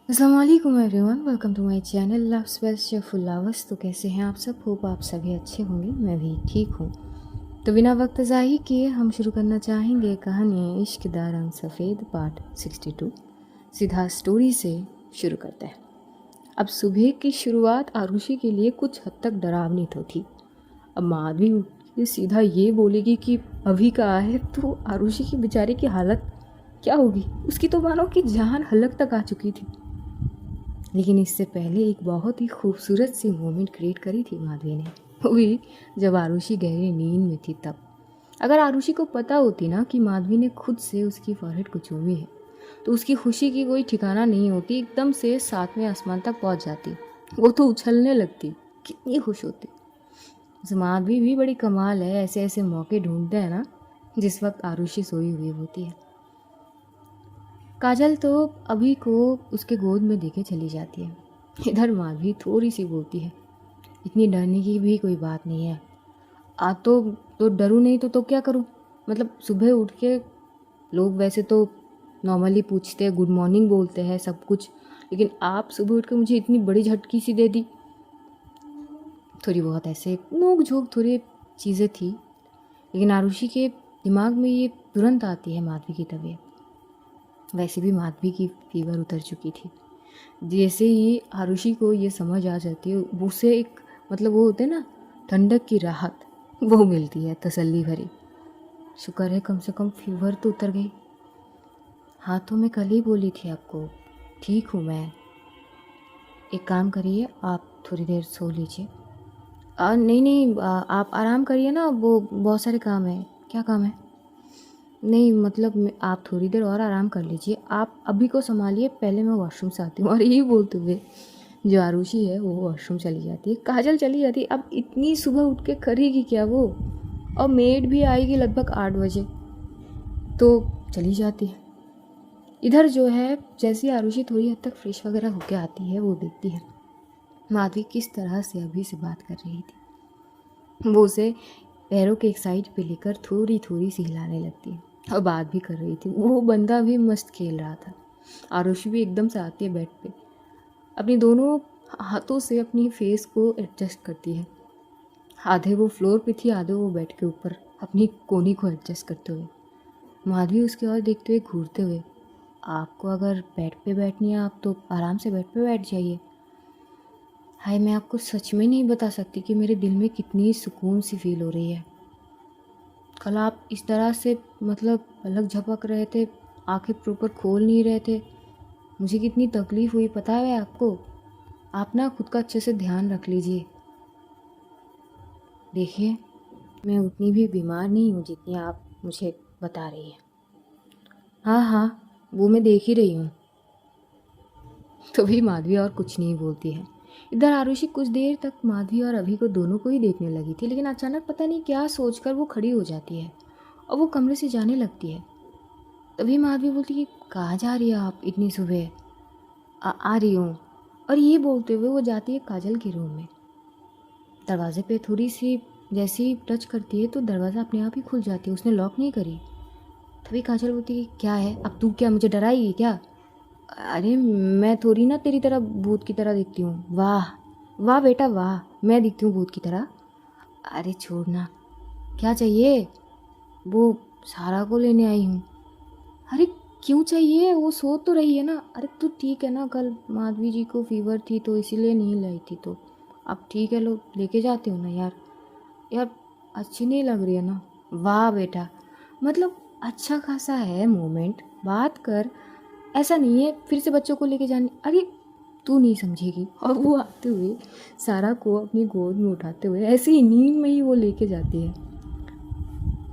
अस्सलामुअलैकुम everyone, welcome to my channel love space शेफुल lovers. तो कैसे हैं आप सब? होप आप सभी अच्छे होंगे। मैं भी ठीक हूँ। तो बिना वक्त ज़ाही किए हम शुरू करना चाहेंगे कहानी इश्क दा रंग सफ़ेद पार्ट 62। सीधा स्टोरी से शुरू करते हैं। अब सुबह की शुरुआत आरुषि के लिए कुछ हद तक डरावनी तो थी। अब माधवी उठ के सीधा ये बोलेगी कि अभी का है, तो आरुषि की बेचारी की हालत क्या होगी। उसकी तो मानो कि जान हलक तक आ चुकी थी। लेकिन इससे पहले एक बहुत ही खूबसूरत सी मोमेंट क्रिएट करी थी माधवी ने, वो भी जब आरुषि गहरी नींद में थी तब। अगर आरुषि को पता होती ना कि माधवी ने खुद से उसकी फॉरहेड को चूमी है, तो उसकी खुशी की कोई ठिकाना नहीं होती। एकदम से सातवें आसमान तक पहुंच जाती। वो तो उछलने लगती, कितनी खुश होती। माधवी भी बड़ी कमाल है, ऐसे ऐसे मौके ढूंढते हैं ना जिस वक्त आरुषि सोई हुई होती है। काजल तो अभी को उसके गोद में देके चली जाती है। इधर माधवी थोड़ी सी बोलती है, इतनी डरने की भी कोई बात नहीं है। आ तो डरूं नहीं तो क्या करूं? मतलब सुबह उठ के लोग वैसे तो नॉर्मली पूछते हैं, गुड मॉर्निंग बोलते हैं सब कुछ, लेकिन आप सुबह उठ के मुझे इतनी बड़ी झटकी सी दे दी। थोड़ी बहुत ऐसे नोक झोंक थोड़ी चीज़ें थी, लेकिन आरुषि के दिमाग में ये तुरंत आती है माधवी की तबीयत। वैसे भी माधवी की फीवर उतर चुकी थी। जैसे ही आरुषि को ये समझ आ जाती है, उसे एक मतलब वो होते ना ठंडक की राहत, वो मिलती है तसल्ली भरी। शुक्र है कम से कम फीवर तो उतर गई। हाँ तो मैं कल ही बोली थी आपको, ठीक हूँ मैं। एक काम करिए, आप थोड़ी देर सो लीजिए। नहीं नहीं, आप आराम करिए ना, वो बहुत सारे काम है। क्या काम है? नहीं मतलब आप थोड़ी देर और आराम कर लीजिए, आप अभी को संभालिए, पहले मैं वॉशरूम से आती हूँ। और यही बोलते हुए जो आरुषि है वो वॉशरूम चली जाती है। काजल चली जाती है। अब इतनी सुबह उठ के करेगी क्या वो? और मेड भी आएगी लगभग 8 बजे, तो चली जाती है। इधर जो है जैसे ही आरुषि थोड़ी हद तक फ्रेश वगैरह होके आती है, वो देखती है माधवी किस तरह से अभी से बात कर रही थी। वो उसे पैरों के एक साइड पे लेकर थोड़ी थोड़ी सी हिलाने लगती है और बात भी कर रही थी। वो बंदा भी मस्त खेल रहा था। आरुषि भी एकदम से आती है बेड पे, अपनी दोनों हाथों से अपनी फेस को एडजस्ट करती है। आधे वो फ्लोर पे थी, आधे वो बेड के ऊपर अपनी कोनी को एडजस्ट करते हुए। माधवी उसकी ओर देखते हुए घूरते हुए, आपको अगर बेड पे बैठनी है आप तो आराम से बेड पे बैठ जाइए। हाय, मैं आपको सच में नहीं बता सकती कि मेरे दिल में कितनी सुकून सी फील हो रही है। कल आप इस तरह से मतलब पलक झपक रहे थे, आंखें प्रॉपर खोल नहीं रहे थे, मुझे कितनी तकलीफ़ हुई पता है आपको? आप ना खुद का अच्छे से ध्यान रख लीजिए। देखिए, मैं उतनी भी बीमार नहीं हूँ जितनी आप मुझे बता रही हैं। हाँ हाँ, वो मैं देख ही रही हूँ। तो भी माधवी और कुछ नहीं बोलती है। इधर आरुषि कुछ देर तक माधवी और अभी को दोनों को ही देखने लगी थी, लेकिन अचानक पता नहीं क्या सोचकर वो खड़ी हो जाती है और वो कमरे से जाने लगती है। तभी माधवी बोलती है, कहाँ जा रही है आप इतनी सुबह? आ रही हूँ। और ये बोलते हुए वो जाती है काजल के रूम में। दरवाजे पे थोड़ी सी जैसे ही टच करती है तो दरवाज़ा अपने आप ही खुल जाती है, उसने लॉक नहीं करी। तभी काजल बोलती है, क्या है अब, तू क्या मुझे डराएगी क्या? अरे मैं थोड़ी ना तेरी तरह भूत की तरह दिखती हूँ। वाह वाह बेटा वाह, मैं दिखती हूँ भूत की तरह? अरे छोड़ना, क्या चाहिए? वो सारा को लेने आई हूँ। अरे क्यों चाहिए? वो सो तो रही है ना। अरे तू ठीक है ना? कल माधवी जी को फीवर थी तो इसीलिए नहीं लाई थी, तो अब ठीक है, लो लेके जाती हूँ ना यार। यार अच्छी नहीं लग रही है ना? वाह बेटा, मतलब अच्छा खासा है मोमेंट, बात कर। ऐसा नहीं है फिर से बच्चों को लेके जाने। अरे तू नहीं समझेगी। और वो आते हुए सारा को अपनी गोद में उठाते हुए ऐसे ही नींद में ही वो लेके जाती है।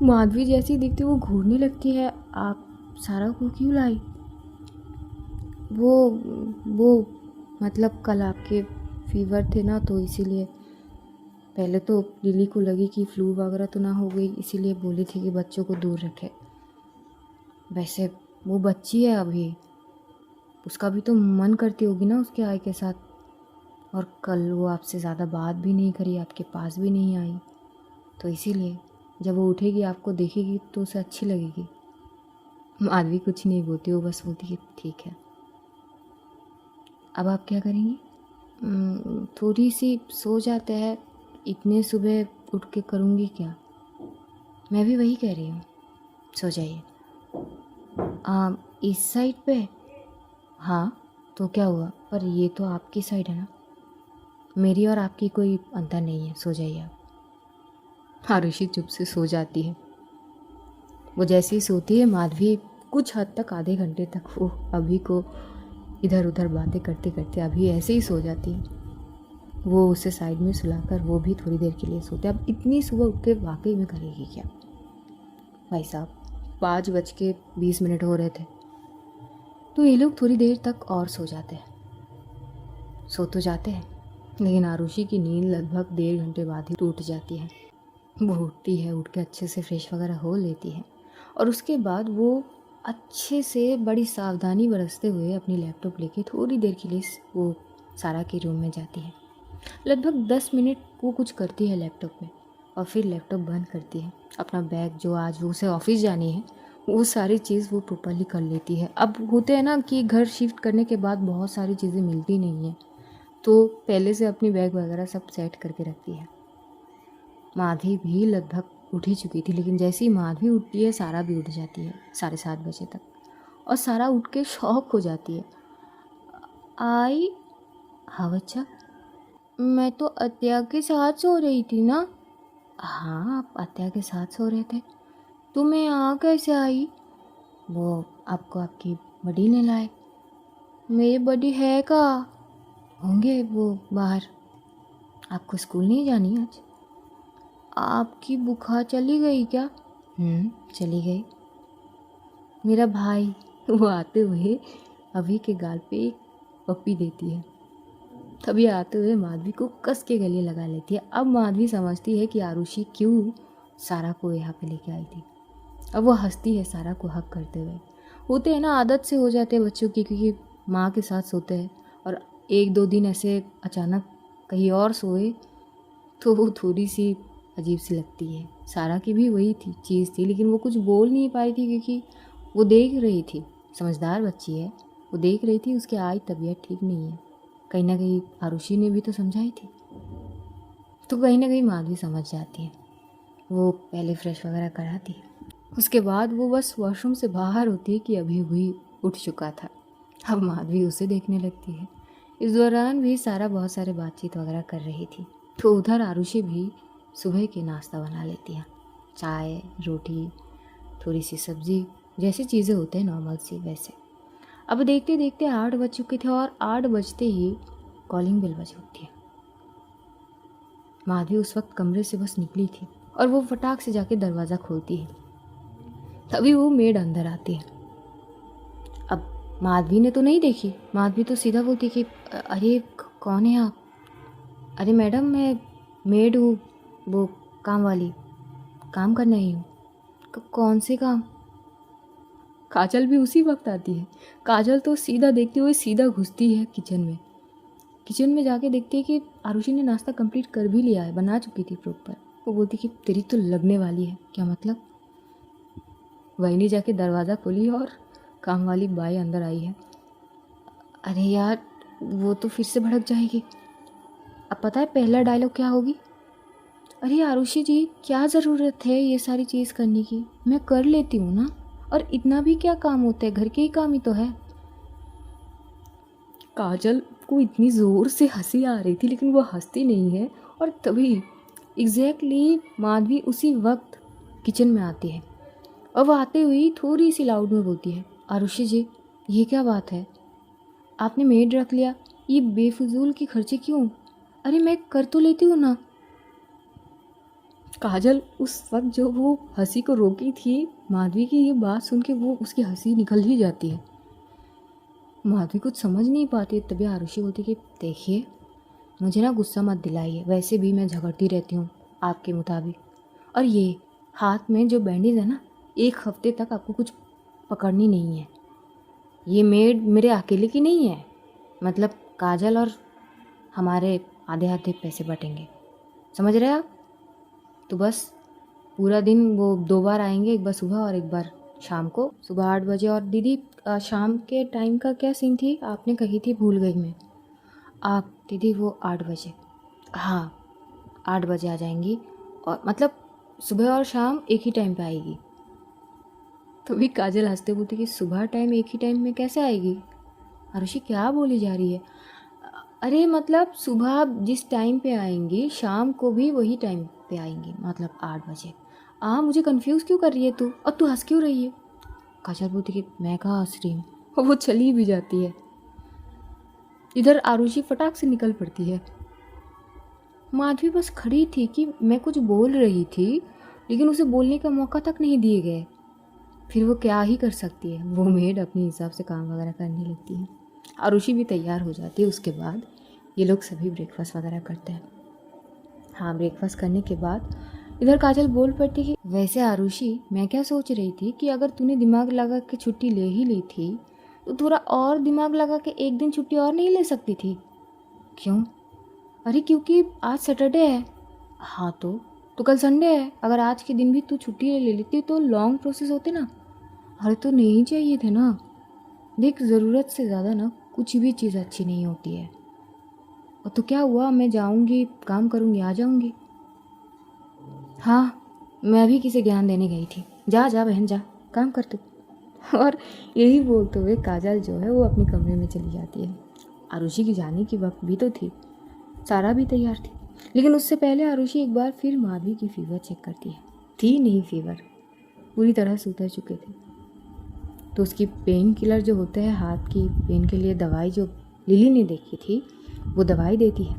माधवी जैसी दिखती वो घूरने लगती है, आप सारा को क्यों लाई? वो वो मतलब कल आपके फीवर थे ना, तो इसीलिए। पहले तो लिली को लगी कि फ्लू वगैरह तो ना हो गई, इसीलिए बोली थी कि बच्चों को दूर रखे। वैसे वो बच्ची है अभी, उसका भी तो मन करती होगी ना उसके आय के साथ। और कल वो आपसे ज़्यादा बात भी नहीं करी, आपके पास भी नहीं आई, तो इसीलिए जब वो उठेगी आपको देखेगी तो उसे अच्छी लगेगी। माधवी कुछ नहीं बोलती, वो बस बोलती है ठीक है। अब आप क्या करेंगी? थोड़ी सी सो जाते हैं, इतने सुबह उठ के करूँगी क्या? मैं भी वही कह रही हूँ, सो जाइए। इस साइड पे? हाँ, तो क्या हुआ? पर ये तो आपकी साइड है ना, मेरी और आपकी कोई अंतर नहीं है, सो जाइए आप। आरुषि चुप से सो जाती है। वो जैसे ही सोती है, माधवी कुछ हद तक, आधे घंटे तक वो अभी को इधर उधर बातें करते करते अभी ऐसे ही सो जाती है। वो उसे साइड में सुलाकर वो भी थोड़ी देर के लिए सोते। अब इतनी सुबह उठ के वाकई में करेगी क्या? भाई साहब, 5:20 हो रहे थे, तो ये लोग थोड़ी देर तक और सो जाते हैं। सो तो जाते हैं, लेकिन आरुषि की नींद लगभग 1.5 घंटे बाद ही टूट जाती है। वो उठती है, उठ के अच्छे से फ्रेश वगैरह हो लेती है, और उसके बाद वो अच्छे से बड़ी सावधानी बरतते हुए अपनी लैपटॉप लेके थोड़ी देर के लिए वो सारा के रूम में जाती है। लगभग 10 मिनट वो कुछ करती है लैपटॉप में, और फिर लैपटॉप बंद करती है। अपना बैग जो आज वो उसे ऑफिस जानी है, वो सारी चीज़ वो प्रॉपरली कर लेती है। अब होते हैं ना कि घर शिफ्ट करने के बाद बहुत सारी चीज़ें मिलती नहीं हैं, तो पहले से अपनी बैग वगैरह सब सेट करके रखती है। माधवी भी लगभग उठ ही चुकी थी, लेकिन जैसे ही माधवी उठती है, सारा भी उठ जाती है 7:30 बजे तक, और सारा उठ के शॉक हो जाती है। आई? हाँ बच्चा, मैं तो अत्या के साथ सो रही थी ना। हाँ, आप अत्या के साथ सो रहे थे, तो मैं यहाँ कैसे आई? वो आपको आपकी बड़ी ने लाए। मेरी बड़ी है कहाँ? होंगे वो बाहर। आपको स्कूल नहीं जानी आज? आपकी बुखार चली गई क्या? चली गई। मेरा भाई, वो आते हुए अभी के गाल पे एक पप्पी देती है। तभी आते हुए माधवी को कस के गले लगा लेती है। अब माधवी समझती है कि आरुषि क्यों सारा को यहाँ पे लेके आई थी। अब वो हंसती है सारा को हक करते हुए। होते हैं ना, आदत से हो जाते हैं बच्चों की, क्योंकि माँ के साथ सोते हैं, और 1-2 दिन ऐसे अचानक कहीं और सोए तो वो थोड़ी सी अजीब सी लगती है। सारा की भी वही थी चीज़ थी, लेकिन वो कुछ बोल नहीं पाई थी, क्योंकि वो देख रही थी, समझदार बच्ची है, वो देख रही थी उसकी आज तबीयत ठीक नहीं है। कहीं ना कहीं आरुषि ने भी तो समझाई थी, तो कहीं ना कहीं माधवी समझ जाती है। वो पहले फ्रेश वगैरह कराती है, उसके बाद वो बस वॉशरूम से बाहर होती है कि अभी अभी उठ चुका था। अब माधवी उसे देखने लगती है। इस दौरान भी सारा बहुत सारे बातचीत वगैरह कर रही थी, तो उधर आरुषि भी सुबह के नाश्ता बना लेती है। चाय, रोटी, थोड़ी सी सब्जी, जैसी चीज़ें होते हैं नॉर्मल सी वैसे। अब देखते देखते 8 बज चुके थे, और 8 बजते ही कॉलिंग बेल बज उठती है। माधवी उस वक्त कमरे से बस निकली थी, और वो फटाक से जाके दरवाज़ा खोलती है। तभी वो मेड अंदर आती है। अब माधवी ने तो नहीं देखी, माधवी तो सीधा बोलती कि अरे कौन है आप? अरे मैडम, मैं मेड हूँ, वो काम वाली, काम करने आई हूँ। कौन से काम? काजल भी उसी वक्त आती है। काजल तो सीधा देखते हुए सीधा घुसती है किचन में। किचन में जाके देखती है कि आरुषि ने नाश्ता कंप्लीट कर भी लिया है, बना चुकी थी प्रॉपर। वो बोलती कि तेरी तो लगने वाली है। क्या मतलब? वही नहीं, जाके दरवाज़ा खोली और काम वाली बाई अंदर आई है। अरे यार, वो तो फिर से भड़क जाएगी। अब पता है पहला डायलॉग क्या होगी? अरे आरुषि जी, क्या ज़रूरत है ये सारी चीज़ करने की? मैं कर लेती हूँ ना, और इतना भी क्या काम होता है, घर के ही काम ही तो है। काजल को इतनी ज़ोर से हंसी आ रही थी, लेकिन वो हंसती नहीं है, और तभी एग्जैक्टली माधवी उसी वक्त किचन में आती है। और वो आते हुए थोड़ी सी लाउड में बोलती है, आरुषि जी, ये क्या बात है? आपने मेड रख लिया, ये बेफजूल की खर्चे क्यों? अरे मैं कर तो लेती हूँ ना। काजल उस वक्त जो वो हंसी को रोकी थी, माधवी की ये बात सुन के वो उसकी हंसी निकल ही जाती है। माधवी कुछ समझ नहीं पाती, तभी आरुषि बोलती कि देखिए, मुझे ना गुस्सा मत दिलाइए, वैसे भी मैं झगड़ती रहती हूँ आपके मुताबिक, और ये हाथ में जो बैंडेज है ना, 1 हफ्ते तक आपको कुछ पकड़नी नहीं है। ये मेड मेरे अकेले की नहीं है, मतलब काजल और हमारे आधे आधे पैसे बटेंगे, समझ रहे आप? तो बस पूरा दिन वो 2 बार आएंगे, एक बार सुबह और एक बार शाम को, सुबह 8 बजे। और दीदी, शाम के टाइम का क्या सीन थी आपने कही थी, भूल गई मैं। आप दीदी वो 8 बजे, हाँ 8 बजे आ जाएंगी, और मतलब सुबह और शाम एक ही टाइम पे आएगी। तभी काजल हंसते बोलती कि सुबह टाइम एक ही टाइम में कैसे आएगी? आरुषि क्या बोली जा रही है? अरे मतलब सुबह जिस टाइम पे आएंगी शाम को भी वही टाइम पे आएंगी, मतलब 8 बजे। मुझे कंफ्यूज क्यों कर रही है तू, और तू हंस क्यों रही है? काजल बोलती कि मैं कहाँ हंस रही हूँ, और वो चली भी जाती है। इधर आरुषि फटाक से निकल पड़ती है। माधवी बस खड़ी थी कि मैं कुछ बोल रही थी, लेकिन उसे बोलने का मौका तक नहीं दिए गए। फिर वो क्या ही कर सकती है, वो मेड अपने हिसाब से काम वगैरह करने लगती है। आरुषि भी तैयार हो जाती है। उसके बाद ये लोग सभी ब्रेकफास्ट वगैरह करते हैं। हाँ, ब्रेकफास्ट करने के बाद इधर काजल बोल पड़ती कि वैसे आरुषि, मैं क्या सोच रही थी कि अगर तूने दिमाग लगा के छुट्टी ले ही ली थी तो थोड़ा और दिमाग लगा के एक दिन छुट्टी और नहीं ले सकती थी? क्यों? अरे क्योंकि आज सैटरडे है। हाँ तो कल संडे है। अगर आज के दिन भी तू छुट्टी ले लेती तो लॉन्ग प्रोसेस होते ना। अरे तो नहीं चाहिए थे ना। देख, ज़रूरत से ज़्यादा ना कुछ भी चीज़ अच्छी नहीं होती है। और तो क्या हुआ, मैं जाऊंगी, काम करूंगी, आ जाऊंगी। हाँ, मैं भी किसे ज्ञान देने गई थी। जा जा बहन जा, काम कर तू। और यही बोलते हुए काजल जो है वो अपने कमरे में चली जाती है। आरुषि की जाने की वक्त भी तो थी, सारा भी तैयार थी, लेकिन उससे पहले आरुषि एक बार फिर माधवी की फीवर चेक करती है। थी नहीं फीवर, पूरी तरह से उतर चुके थे। तो उसकी पेन किलर जो होते हैं, हाथ की पेन के लिए दवाई जो लिली ने देखी थी, वो दवाई देती है।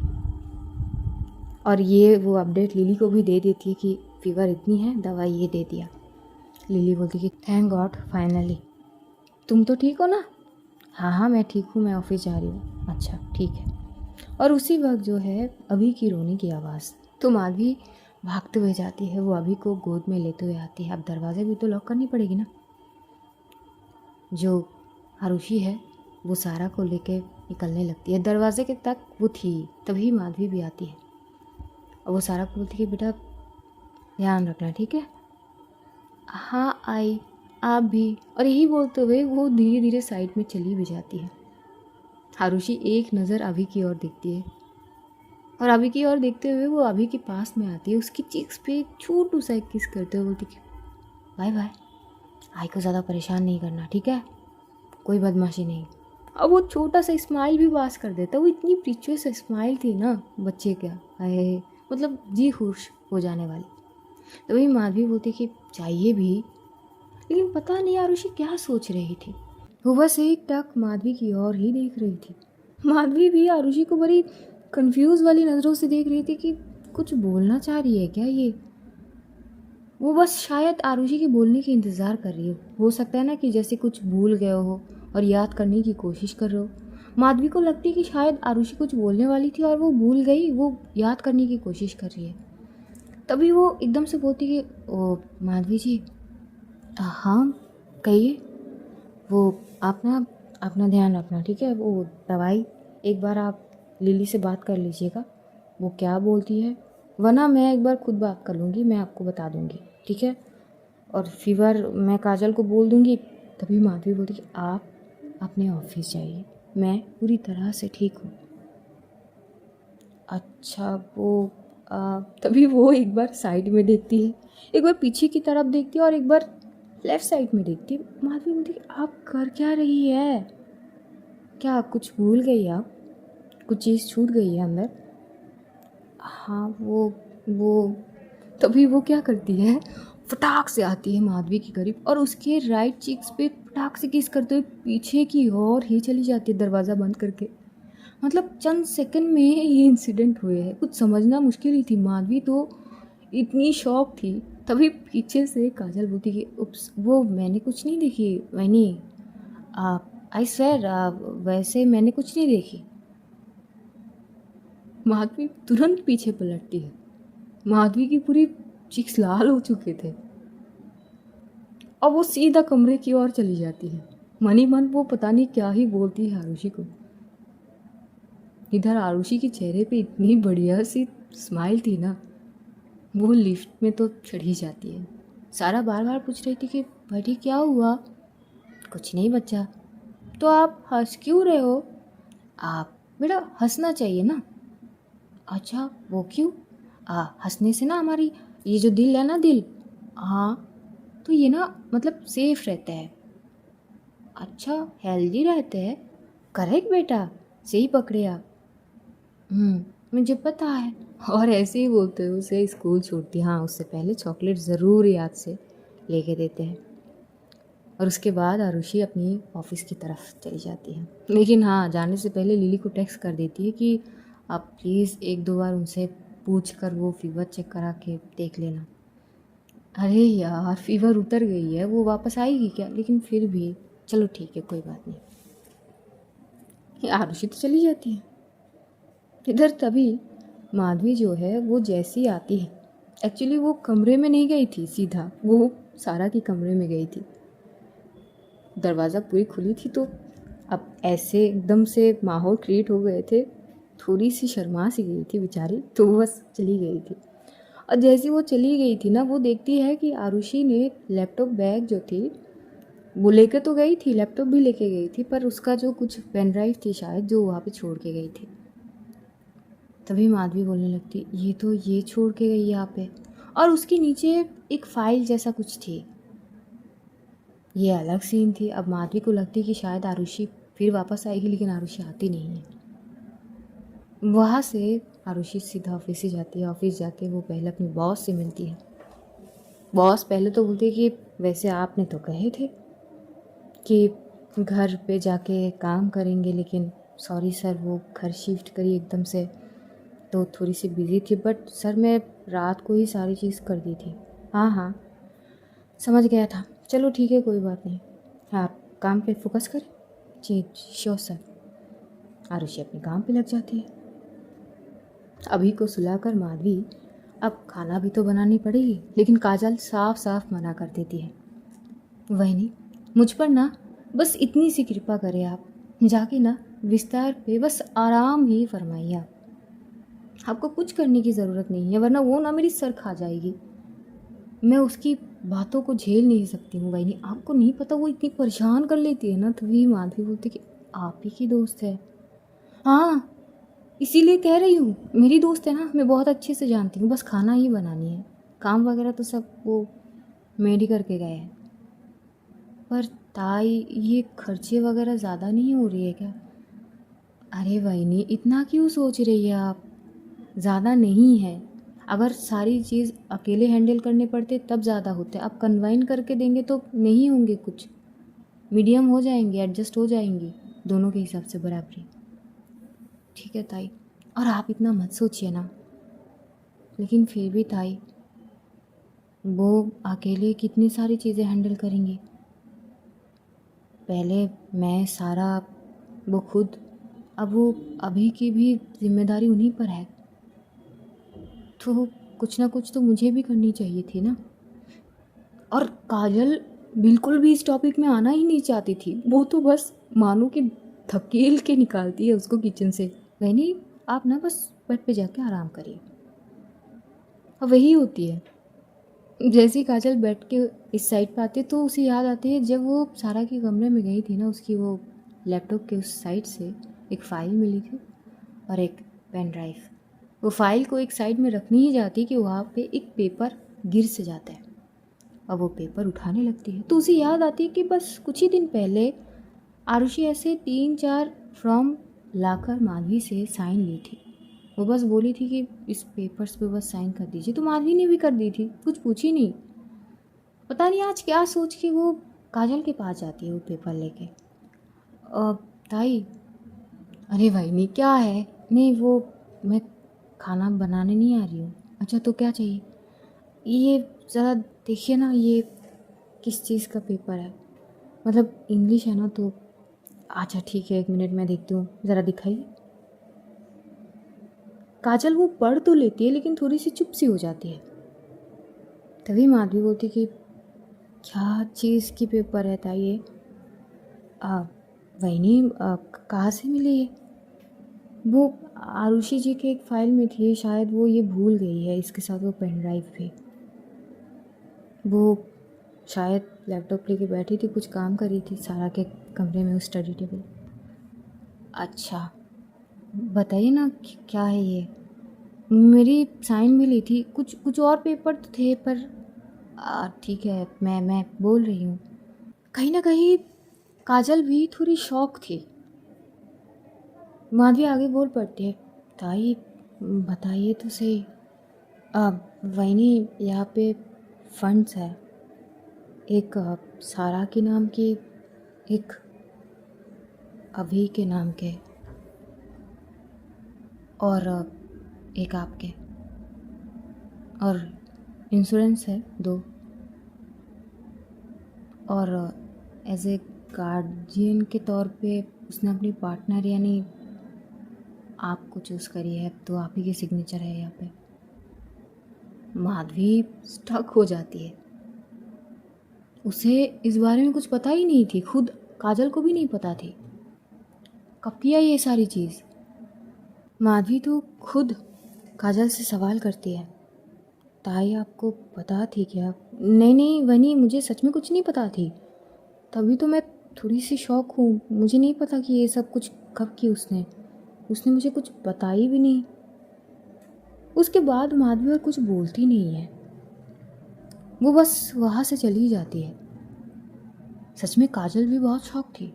और ये वो अपडेट लिली को भी दे देती है कि फीवर इतनी है, दवाई ये दे दिया। लिली बोलती कि थैंक गॉड फाइनली। तुम तो ठीक हो ना? हाँ हाँ मैं ठीक हूँ, मैं ऑफिस जा रही हूँ। अच्छा ठीक है। और उसी वक्त जो है अभी की रोने की आवाज़। तो माधवी भागते हुए जाती है, वो अभी को गोद में लेते हुए आती है। अब दरवाज़े भी तो लॉक करनी पड़ेगी ना। जो आरुषि है वो सारा को लेके निकलने लगती है। दरवाजे के तक वो थी, तभी माधवी भी आती है और वो सारा को बोलती है बेटा ध्यान रखना, ठीक है? हाँ आई, आप भी। और यही बोलते हुए वो धीरे धीरे साइड में चली भी जाती है। आरुषि एक नज़र अभी की ओर देखती है, और अभी की ओर देखते हुए वो अभी के पास में आती है। उसकी चीक्स पे छोटू सा एक किस करते हुए बोलती कि बाय बाय, आई को ज़्यादा परेशान नहीं करना, ठीक है? कोई बदमाशी नहीं। अब वो छोटा सा स्माइल भी पास कर देता। वो इतनी प्रीचियस स्माइल थी ना बच्चे क्या है, मतलब जी खुश हो जाने वाली। तो वही माधवी बोलती कि चाहिए भी, लेकिन पता नहीं आरुषि क्या सोच रही थी। वो बस एक टक माधवी की ओर ही देख रही थी। माधवी भी आरुषि को बड़ी कंफ्यूज वाली नज़रों से देख रही थी कि कुछ बोलना चाह रही है क्या ये। वो बस शायद आरुषि के बोलने की इंतज़ार कर रही हो सकता है ना कि जैसे कुछ भूल गए हो और याद करने की कोशिश कर रहे हो। माधवी को लगती है कि शायद आरुषि कुछ बोलने वाली थी और वो भूल गई, वो याद करने की कोशिश कर रही है। तभी वो एकदम से बोलती कि ओ माधवी जी, हाँ कहिए। वो आप ना अपना ध्यान रखना, ठीक है? वो दवाई एक बार आप लिली से बात कर लीजिएगा, वो क्या बोलती है, वरना मैं एक बार खुद बात कर लूँगी, मैं आपको बता दूँगी, ठीक है? और फीवर मैं काजल को बोल दूँगी। तभी माधवी बोलती कि आप अपने ऑफिस जाइए, मैं पूरी तरह से ठीक हूँ। अच्छा वो तभी वो एक बार साइड में देखती है, एक बार पीछे की तरफ देखती है और एक बार लेफ्ट साइड में देखती है। माधवी बोलती है आप कर क्या रही है? क्या कुछ भूल गई आप? कुछ चीज़ छूट गई है अंदर? हाँ वो तभी वो क्या करती है, फटाक से आती है माधवी के करीब और उसके राइट चीक्स पे फटाक से किस करते हुए पीछे की ओर ही चली जाती है, दरवाज़ा बंद करके। मतलब चंद सेकंड में ये इंसिडेंट हुए हैं, कुछ समझना मुश्किल ही थी। माधवी तो इतनी शॉक थी। तभी पीछे से काजल बोलती कि उप्स, वो मैंने कुछ नहीं देखी वैनी, आई स्वेयर वैसे मैंने कुछ नहीं देखी। माधवी तुरंत पीछे पलटती है। माधवी की पूरी चीक्स लाल हो चुके थे और वो सीधा कमरे की ओर चली जाती है। मनी मन वो पता नहीं क्या ही बोलती है आरुषि को। इधर आरुषि के चेहरे पे इतनी बढ़िया सी स्माइल थी ना, वो लिफ्ट में तो चढ़ ही जाती है। सारा बार बार पूछ रही थी कि बेटी क्या हुआ? कुछ नहीं बच्चा। तो आप हंस क्यों रहे हो? आप बेटा हंसना चाहिए ना। अच्छा वो क्यों? हंसने से ना हमारी ये जो दिल है ना, दिल, हाँ, तो ये ना मतलब सेफ रहता है। अच्छा, हेल्दी रहते हैं। करेक्ट बेटा, सही पकड़े आप। मुझे पता है। और ऐसे ही बोलते हैं उसे स्कूल छोड़ती, हाँ उससे पहले चॉकलेट ज़रूर याद से लेके देते हैं। और उसके बाद आरुषि अपनी ऑफिस की तरफ चली जाती है, लेकिन हाँ जाने से पहले लिली को टेक्स्ट कर देती है कि आप प्लीज़ एक दो बार उनसे पूछ कर वो फीवर चेक करा के देख लेना। अरे यार फीवर उतर गई है, वो वापस आएगी क्या? लेकिन फिर भी चलो ठीक है, कोई बात नहीं। ये आरुषि तो चली जाती है। इधर तभी माधवी जो है वो जैसी आती है, एक्चुअली वो कमरे में नहीं गई थी, सीधा वो सारा की कमरे में गई थी। दरवाज़ा पूरी खुली थी तो अब ऐसे एकदम से माहौल क्रिएट हो गए थे, थोड़ी सी शर्मा सी गई थी बेचारी, तो वो बस चली गई थी। और जैसी वो चली गई थी ना, वो देखती है कि आरुषि ने लैपटॉप बैग जो थी वो लेके तो गई थी, लैपटॉप भी लेके गई थी, पर उसका जो कुछ पेन ड्राइव थी शायद जो वहाँ पे छोड़ के गई थी। तभी माधवी बोलने लगती, ये तो ये छोड़ के गई यहाँ पे, और उसके नीचे एक फाइल जैसा कुछ थी। ये अलग सीन थी। अब माधवी को लगती कि शायद आरुषि फिर वापस आएगी, लेकिन आरुषि आती नहीं है। वहाँ से आरुषि सीधा ऑफिस ही जाती है। ऑफिस जाके वो पहले अपनी बॉस से मिलती है। बॉस पहले तो बोलती कि वैसे आपने तो कहे थे कि घर पे जाके काम करेंगे, लेकिन सॉरी सर वो घर शिफ्ट करी एकदम से, तो थोड़ी सी बिज़ी थी, बट सर मैं रात को ही सारी चीज़ कर दी थी। हाँ हाँ समझ गया था, चलो ठीक है कोई बात नहीं, आप काम पे फोकस करें। जी श्योर सर। आरुषि अपने काम पे लग जाती है। अभी को सुलाकर माधवी अब खाना भी तो बनानी पड़ेगी, लेकिन काजल साफ साफ मना कर देती है। वही नहीं, मुझ पर ना बस इतनी सी कृपा करें आप, जाके ना बिस्तर पे बस आराम ही फरमाइए आप, आपको कुछ करने की ज़रूरत नहीं है, वरना वो ना मेरी सर खा जाएगी। मैं उसकी बातों को झेल नहीं सकती हूँ। वही नहीं, आपको नहीं पता वो इतनी परेशान कर लेती है ना। तभी माधवी बोलती कि आप ही की दोस्त है। हाँ इसीलिए कह रही हूँ, मेरी दोस्त है ना, मैं बहुत अच्छे से जानती हूँ, बस खाना ही बनानी है, काम वगैरह तो सब वो मेड ही करके गए हैं। पर ताई ये खर्चे वगैरह ज़्यादा नहीं हो रही है क्या? अरे वही इतना क्यों सोच रही है आप, ज़्यादा नहीं है। अगर सारी चीज़ अकेले हैंडल करने पड़ते तब ज़्यादा होते, अब कन्वाइन करके देंगे तो नहीं होंगे, कुछ मीडियम हो जाएंगे, एडजस्ट हो जाएंगी दोनों के हिसाब से बराबरी। ठीक है ताई, और आप इतना मत सोचिए ना। लेकिन फिर भी ताई वो अकेले कितनी सारी चीज़ें हैंडल करेंगी। पहले मैं सारा, वो खुद, अब वो अभी की भी जिम्मेदारी उन्हीं पर है, तो कुछ ना कुछ तो मुझे भी करनी चाहिए थी ना। और काजल बिल्कुल भी इस टॉपिक में आना ही नहीं चाहती थी, वो तो बस मानो कि धकेल के निकालती है उसको किचन से। नहीं आप ना बस बेड पे जाके आराम करिए। और वही होती है, जैसे ही काजल बेड के इस साइड पे आती है तो उसे याद आती है जब वो सारा के कमरे में गई थी ना, उसकी वो लैपटॉप के उस साइड से एक फ़ाइल मिली थी और एक पेन ड्राइव। वो फाइल को एक साइड में रखनी ही जाती कि वहाँ पे एक पेपर गिर से जाता है, और वो पेपर उठाने लगती है तो उसे याद आती है कि बस कुछ ही दिन पहले आरुषि ऐसे 3-4 फॉर्म लाकर माधवी से साइन ली थी। वो बस बोली थी कि इस पेपर्स पे बस साइन कर दीजिए, तो माधवी ने भी कर दी थी, कुछ पूछी नहीं। पता नहीं आज क्या सोच के वो काजल के पास जाती है वो पेपर लेके। ताई, अरे भाई नहीं क्या है, नहीं वो मैं खाना बनाने नहीं आ रही हूँ। अच्छा तो क्या चाहिए? ये ज़रा देखिए ना, ये किस चीज़ का पेपर है, मतलब इंग्लिश है ना तो। अच्छा ठीक है, एक मिनट मैं देखती हूँ, ज़रा दिखाइए। काजल वो पढ़ तो लेती है लेकिन थोड़ी सी चुप सी हो जाती है। तभी माधवी बोलती कि क्या चीज़ की पेपर है ताई ये? वही नहीं, कहाँ से मिली ये? वो आरुषि जी के एक फ़ाइल में थी शायद, वो ये भूल गई है, इसके साथ वो पेन ड्राइव भी। वो शायद लैपटॉप लेके बैठी थी, कुछ काम कर रही थी सारा के कमरे में, उस स्टडी टेबल। अच्छा बताइए ना क्या है ये। मेरी साइन भी ली थी, कुछ कुछ और पेपर तो थे पर ठीक है, मैं बोल रही हूँ। कहीं ना कहीं काजल भी थोड़ी शौक थी। माधवी आगे बोल पड़ती है, ताई बताइए तो सही। वहीनी यहाँ पे फंड्स है, एक सारा के नाम की, एक अभी के नाम के, और एक आपके, और इंश्योरेंस है 2, और एज ए गार्जियन के तौर पे उसने अपनी पार्टनर यानी आपको चूज़ करी है, तो आप ही की सिग्नेचर है यहाँ पे। माधवी स्टक हो जाती है। उसे इस बारे में कुछ पता ही नहीं थी, खुद काजल को भी नहीं पता थी। कब किया ये सारी चीज़? माधवी तो खुद काजल से सवाल करती है, ताई आपको पता थी क्या? नहीं नहीं वनी, मुझे सच में कुछ नहीं पता थी, तभी तो मैं थोड़ी सी शौक हूँ। मुझे नहीं पता कि ये सब कुछ कब की उसने उसने मुझे कुछ बताई भी नहीं। उसके बाद माधवी और कुछ बोलती नहीं है, वो बस वहाँ से चली जाती है। सच में काजल भी बहुत शौक थी।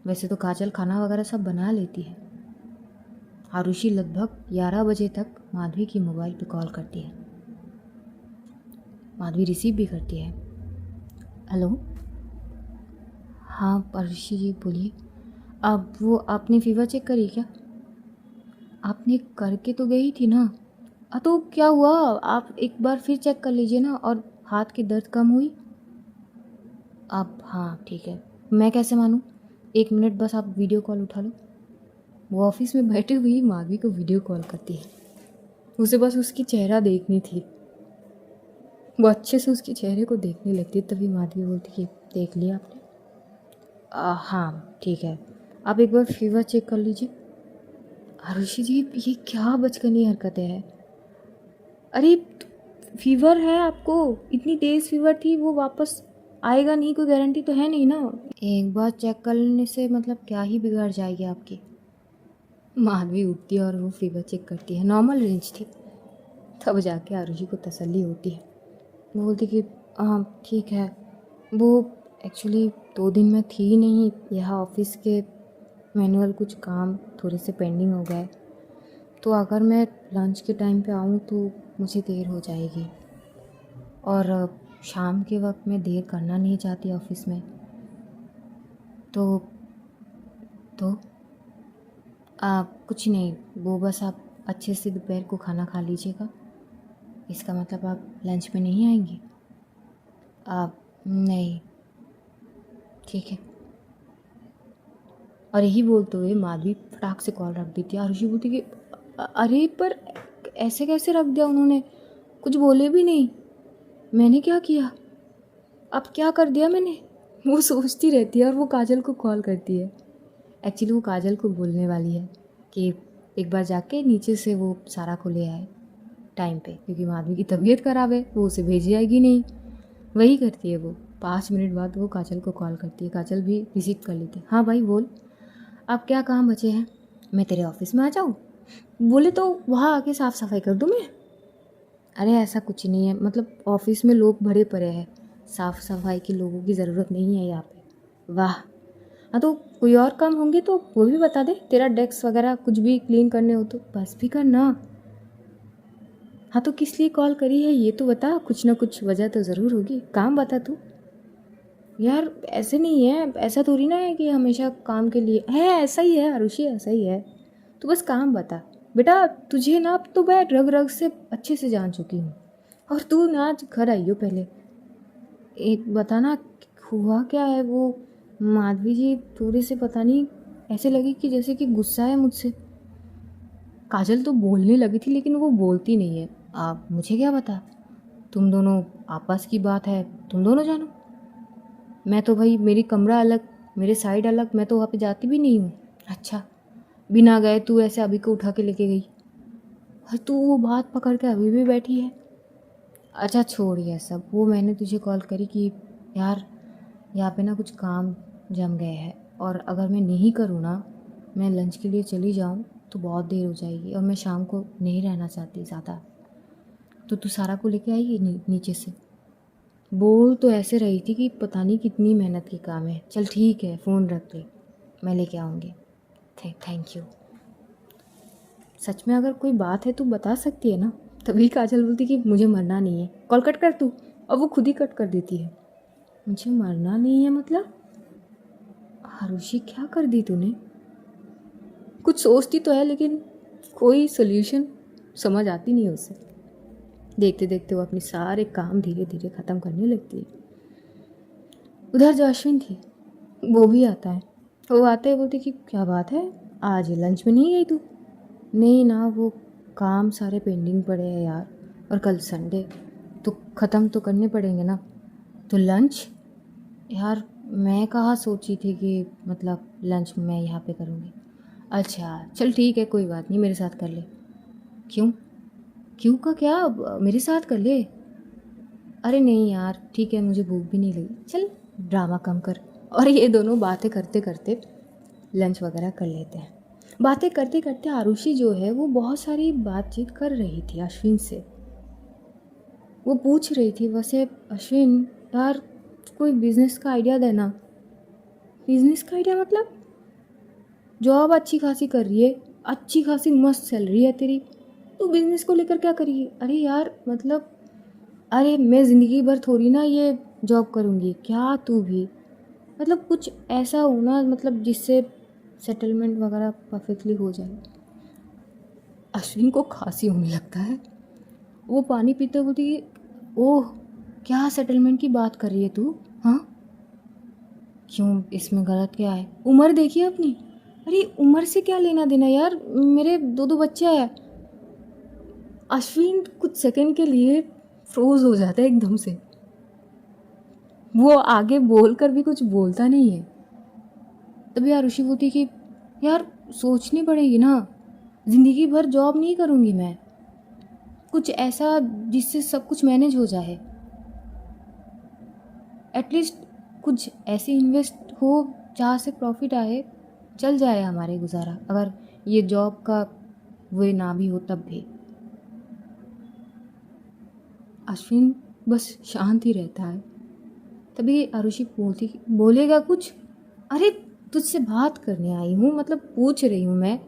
वैसे तो काजल खाना वगैरह सब बना लेती है। आरुषि लगभग 11 बजे तक माधवी की मोबाइल पे कॉल करती है। माधवी रिसीव भी करती है। हेलो, हाँ आरुषि जी बोलिए। अब वो आपने फीवर चेक करी क्या? आपने करके तो गई थी ना। तो क्या हुआ? आप एक बार फिर चेक कर लीजिए ना। और हाथ की दर्द कम हुई? अब हाँ ठीक है। मैं कैसे मानूँ? 1 मिनट बस, आप वीडियो कॉल उठा लो। वो ऑफिस में बैठी हुई माधवी को वीडियो कॉल करती है। उसे बस उसकी चेहरा देखनी थी। वो अच्छे से उसके चेहरे को देखने लगती, तभी माधवी बोलती कि देख लिया आपने? हाँ ठीक है, आप एक बार फीवर चेक कर लीजिए। आरुषि जी ये क्या बचकानी हरकतें हैं? अरे फीवर है आपको, इतनी तेज़ फीवर थी, वो वापस आएगा नहीं, कोई गारंटी तो है नहीं ना। एक बार चेक कर लेने से मतलब क्या ही बिगड़ जाएगी आपकी। माधवी उठती है और वो फीवर चेक करती है, नॉर्मल रेंज थी। तब जाके आरुषि को तसल्ली होती है। वो बोलती कि हाँ ठीक है, वो एक्चुअली 2 दिन में थी नहीं, यहाँ ऑफिस के मैनुअल कुछ काम थोड़े से पेंडिंग हो गए, तो अगर मैं लंच के टाइम पे आऊँ तो मुझे देर हो जाएगी, और शाम के वक्त मैं देर करना नहीं चाहती ऑफिस में। तो आप कुछ नहीं, वो बस आप अच्छे से दोपहर को खाना खा लीजिएगा। इसका मतलब आप लंच में नहीं आएंगी? आप नहीं, ठीक है। और यही बोलते हुए माधवी फटाक से कॉल रख देती है। आरुषि बोलती कि अरे पर ऐसे कैसे रख दिया उन्होंने, कुछ बोले भी नहीं, मैंने क्या किया, अब क्या कर दिया मैंने? वो सोचती रहती है और वो काजल को कॉल करती है। एक्चुअली वो काजल को बोलने वाली है कि एक बार जाके नीचे से वो सारा को ले आए टाइम पे, क्योंकि माधवी की तबीयत ख़राब है, वो उसे भेज जाएगी नहीं। वही करती है वो। 5 मिनट बाद वो काजल को कॉल करती है। काजल भी रिसीव कर लेती है। हाँ भाई बोल, अब क्या काम बचे हैं? मैं तेरे ऑफिस में आ जाऊँ? बोले तो वहाँ आके साफ़ सफाई कर दूँ मैं? अरे ऐसा कुछ नहीं है, मतलब ऑफिस में लोग भरे पड़े हैं, साफ़ सफाई की लोगों की ज़रूरत नहीं है यहाँ पे। वाह, हाँ तो कोई और काम होंगे तो वो भी बता दे, तेरा डेस्क वगैरह कुछ भी क्लीन करने हो तो बस भी करना। हाँ तो किस लिए कॉल करी है ये तो बता, कुछ ना कुछ वजह तो ज़रूर होगी, काम बता तू। यार ऐसे नहीं है, ऐसा थोड़ी ना है कि हमेशा काम के लिए है, ऐसा ही है आरुषि, ऐसा ही है। तू बस काम बता बेटा, तुझे ना अब तो मैं रग रग से अच्छे से जान चुकी हूँ, और तू ना आज घर आई हो पहले एक बताना हुआ क्या है। वो माधवी जी थोड़ी से पता नहीं ऐसे लगी कि जैसे कि गुस्सा है मुझसे। काजल तो बोलने लगी थी लेकिन वो बोलती नहीं है। आप मुझे क्या बता, तुम दोनों आपस की बात है, तुम दोनों जानो। मैं तो भाई, मेरी कमरा अलग, मेरे साइड अलग, मैं तो वहाँ पे जाती भी नहीं हूँ। अच्छा, बिना गए तू ऐसे अभी को उठा के लेके गई, और तू वो बात पकड़ के अभी भी बैठी है। अच्छा छोड़ ये सब, वो मैंने तुझे कॉल करी कि यार यहाँ पे ना कुछ काम जम गए हैं, और अगर मैं नहीं करूँ ना मैं लंच के लिए चली जाऊँ तो बहुत देर हो जाएगी और मैं शाम को नहीं रहना चाहती ज़्यादा। तो तू सारा को लेके आएगी नीचे से? बोल तो ऐसे रही थी कि पता नहीं कितनी मेहनत की काम है। चल ठीक है, फ़ोन रख ले, मैं लेके आऊँगी। Thank you. सच में अगर कोई बात है तो बता सकती है ना। तभी काजल बोलती कि मुझे मरना नहीं है, कॉल कट कर तू। और वो खुद ही कट कर देती है। मुझे मरना नहीं है मतलब? आरुषि क्या कर दी तूने? कुछ सोचती तो है लेकिन कोई सोल्यूशन समझ आती नहीं है उसे। देखते देखते वो अपने सारे काम धीरे धीरे ख़त्म करने लगती है। उधर जो अश्विन थी वो भी आता है। वो आते ही बोलती कि क्या बात है, आज लंच में नहीं गई तू? नहीं ना, वो काम सारे पेंडिंग पड़े हैं यार, और कल संडे तो ख़त्म तो करने पड़ेंगे ना। तो लंच यार, मैं कहाँ सोची थी कि मतलब लंच मैं यहाँ पे करूँगी। अच्छा चल ठीक है, कोई बात नहीं, मेरे साथ कर ले। क्यों? क्यों का क्या, मेरे साथ कर ले। अरे नहीं यार ठीक है, मुझे भूख भी नहीं लगी, चल ड्रामा कम कर। और ये दोनों बातें करते करते लंच वगैरह कर लेते हैं। बातें करते करते आरुषि जो है वो बहुत सारी बातचीत कर रही थी अश्विन से। वो पूछ रही थी वैसे, अश्विन यार कोई बिजनेस का आइडिया देना। बिजनेस का आइडिया मतलब? जॉब अच्छी खासी कर रही है, अच्छी खासी मस्त सैलरी है तेरी, तो बिजनेस को लेकर क्या करिए? अरे यार मतलब, अरे मैं ज़िंदगी भर थोड़ी ना ये जॉब करूँगी, क्या तू भी मतलब कुछ ऐसा हो ना, मतलब जिससे सेटलमेंट वगैरह परफेक्टली हो जाए। अश्विन को खांसी होने लगता है। वो पानी पीते बोलती है, ओह क्या सेटलमेंट की बात कर रही है तू? हाँ क्यों, इसमें गलत क्या है? उम्र देखिए अपनी। अरे उम्र से क्या लेना देना यार, मेरे दो दो बच्चे हैं। अश्विन कुछ सेकंड के लिए फ्रोज हो जाता है एकदम से। वो आगे बोल कर भी कुछ बोलता नहीं है। तभी आरुषि बोलती कि यार सोचनी पड़ेगी ना, ज़िंदगी भर जॉब नहीं करूँगी मैं, कुछ ऐसा जिससे सब कुछ मैनेज हो जाए। एटलीस्ट कुछ ऐसे इन्वेस्ट हो जहाँ से प्रॉफिट आए, चल जाए हमारे गुजारा, अगर ये जॉब का वे ना भी हो तब भी। अश्विन बस शांत ही रहता है। तभी आरुषि बोलती, बोलेगा कुछ? अरे तुझसे बात करने आई हूँ, मतलब पूछ रही हूँ मैं,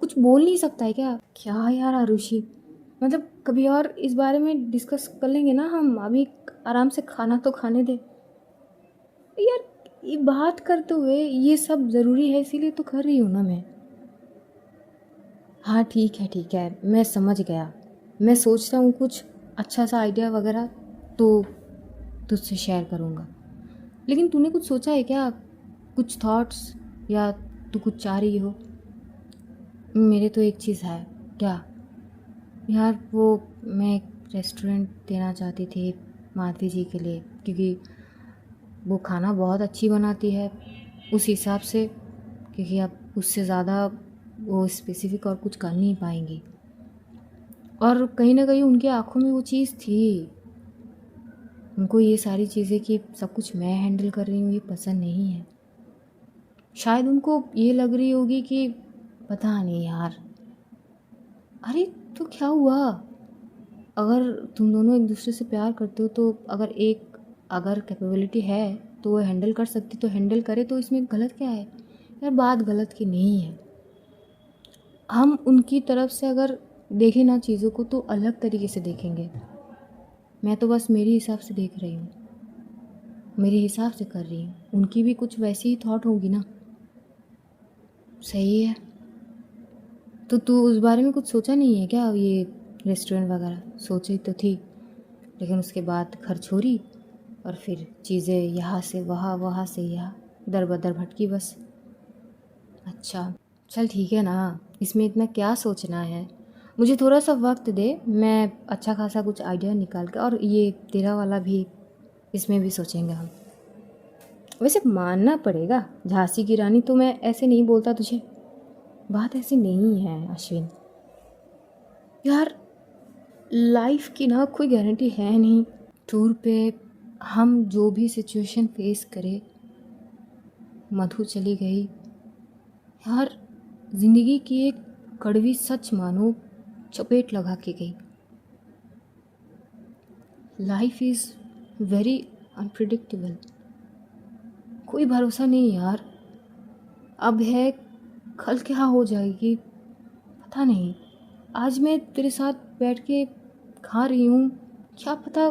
कुछ बोल नहीं सकता है क्या? क्या यार आरुषि, मतलब कभी और इस बारे में डिस्कस कर लेंगे ना हम, अभी आराम से खाना तो खाने दे यार। ये बात करते हुए ये सब ज़रूरी है, इसीलिए तो कर रही हूँ ना मैं। हाँ ठीक है, मैं समझ गया। मैं सोचता हूँ कुछ अच्छा सा आइडिया वगैरह तो तुझसे शेयर करूँगा। लेकिन तूने कुछ सोचा है क्या, कुछ थॉट्स, या तू कुछ चाह रही हो? मेरे तो एक चीज़ है। क्या? यार वो मैं एक रेस्टोरेंट देना चाहती थी माधवी जी के लिए, क्योंकि वो खाना बहुत अच्छी बनाती है उस हिसाब से, क्योंकि अब उससे ज़्यादा वो स्पेसिफिक और कुछ कर नहीं पाएंगी। और कहीं ना कहीं उनकी आंखों में वो चीज़ थी, उनको ये सारी चीज़ें कि सब कुछ मैं हैंडल कर रही हूँ ये पसंद नहीं है। शायद उनको ये लग रही होगी कि पता नहीं यार। अरे तो क्या हुआ, अगर तुम दोनों एक दूसरे से प्यार करते हो तो अगर कैपेबिलिटी है तो वो हैंडल कर सकती, तो हैंडल करे, तो इसमें गलत क्या है यार? बात गलत की नहीं है। हम उनकी तरफ से अगर देखें ना चीज़ों को तो अलग तरीके से देखेंगे। मैं तो बस मेरे हिसाब से देख रही हूँ, मेरे हिसाब से कर रही हूँ, उनकी भी कुछ वैसी ही थॉट होगी ना। सही है। तो तू उस बारे में कुछ सोचा नहीं है क्या, ये रेस्टोरेंट वगैरह? सोची तो थी लेकिन उसके बाद घर छोड़ी और फिर चीज़ें यहाँ से वहाँ, वहाँ से यहाँ, दर बदर भटकी बस। अच्छा चल ठीक है ना, इसमें इतना क्या सोचना है। मुझे थोड़ा सा वक्त दे, मैं अच्छा खासा कुछ आइडिया निकाल के, और ये तेरा वाला भी, इसमें भी सोचेंगे हम। वैसे मानना पड़ेगा, झांसी की रानी तो मैं ऐसे नहीं बोलता तुझे, बात ऐसी नहीं है अश्विन। यार लाइफ की ना कोई गारंटी है नहीं। टूर पे हम जो भी सिचुएशन फेस करें, मधु चली गई यार, जिंदगी की एक कड़वी सच मानो चपेट लगा के गई। Life is very unpredictable. कोई भरोसा नहीं यार, अब है कल क्या हो जाएगी पता नहीं। आज मैं तेरे साथ बैठ के खा रही हूँ, क्या पता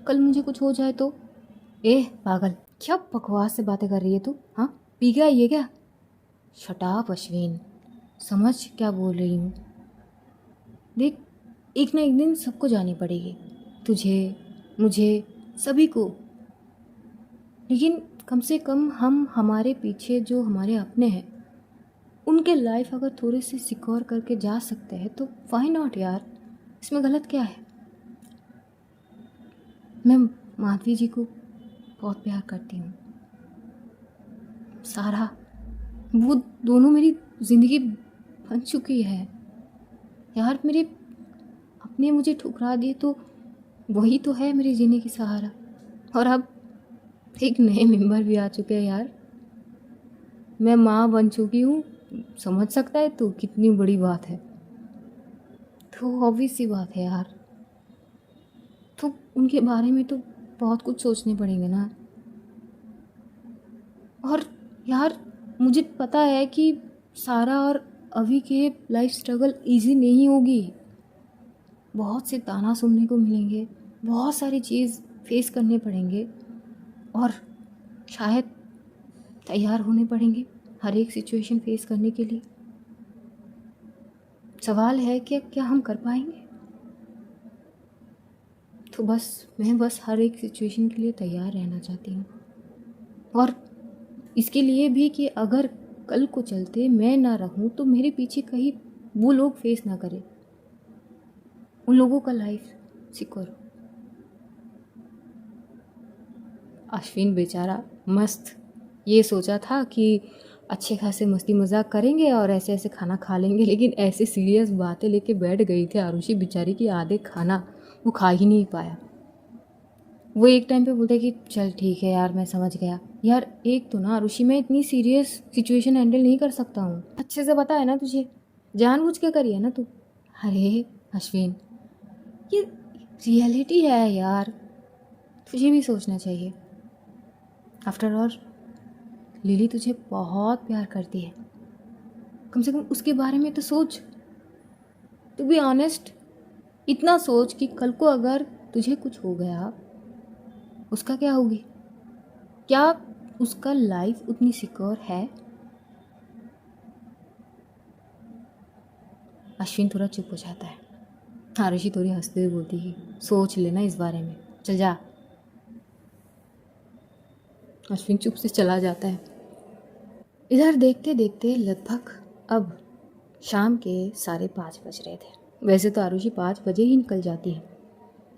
कल मुझे कुछ हो जाए तो। पागल, क्या बकवास से बातें कर रही है तू? हाँ, पी गया ये क्या? शट अप अश्विन, समझ क्या बोल रही हूँ। देख, एक ना एक दिन सबको जानी पड़ेगी, तुझे, मुझे, सभी को। लेकिन कम से कम हम हमारे पीछे जो हमारे अपने हैं उनके लाइफ अगर थोड़े से सिक्योर करके जा सकते हैं तो व्हाई नॉट यार, इसमें गलत क्या है। मैं माधवी जी को बहुत प्यार करती हूँ। सारा, वो दोनों मेरी ज़िंदगी बन चुकी है यार। मेरे अपने मुझे ठुकरा दिए तो वही तो है मेरे जीने की सहारा। और अब एक नए मेंबर भी आ चुके हैं यार। मैं माँ बन चुकी हूँ, समझ सकता है तू कितनी बड़ी बात है। तो ऑब्वियस सी बात है यार, तो उनके बारे में तो बहुत कुछ सोचने पड़ेंगे ना। और यार मुझे पता है कि सारा और अभी के लाइफ स्ट्रगल इजी नहीं होगी। बहुत से ताना सुनने को मिलेंगे, बहुत सारी चीज़ फेस करने पड़ेंगे और शायद तैयार होने पड़ेंगे हर एक सिचुएशन फेस करने के लिए। सवाल है कि क्या हम कर पाएंगे। तो मैं बस हर एक सिचुएशन के लिए तैयार रहना चाहती हूँ। और इसके लिए भी कि अगर कल को चलते मैं ना रहूँ तो मेरे पीछे कहीं वो लोग फेस ना करें, उन लोगों का लाइफ सिक्योर हो। अश्विन बेचारा मस्त ये सोचा था कि अच्छे खासे मस्ती मजाक करेंगे और ऐसे ऐसे खाना खा लेंगे, लेकिन ऐसे सीरियस बातें लेके बैठ गई थी आरुषि बेचारी की, आधे खाना वो खा ही नहीं पाया। वो एक टाइम पे बोलते कि चल ठीक है यार, मैं समझ गया। यार एक तो ना आरुषि, मैं इतनी सीरियस सिचुएशन हैंडल नहीं कर सकता हूँ, अच्छे से पता है ना तुझे, जानबूझ के करी है ना तू। अरे अश्विन, ये रियलिटी है यार, तुझे भी सोचना चाहिए। आफ्टर ऑल लिली तुझे बहुत प्यार करती है, कम से कम उसके बारे में तो सोच। टू बी ऑनेस्ट, इतना सोच कि कल को अगर तुझे कुछ हो गया उसका क्या होगी? क्या उसका लाइफ उतनी सिक्योर है? अश्विन थोड़ा चुप हो जाता है। आरुषि थोड़ी हंसते हुए बोलती है, सोच लेना इस बारे में, चल जा। अश्विन चुप से चला जाता है। इधर देखते देखते लगभग अब शाम के 5:30 बज रहे थे। वैसे तो आरुषि 5 बजे ही निकल जाती है,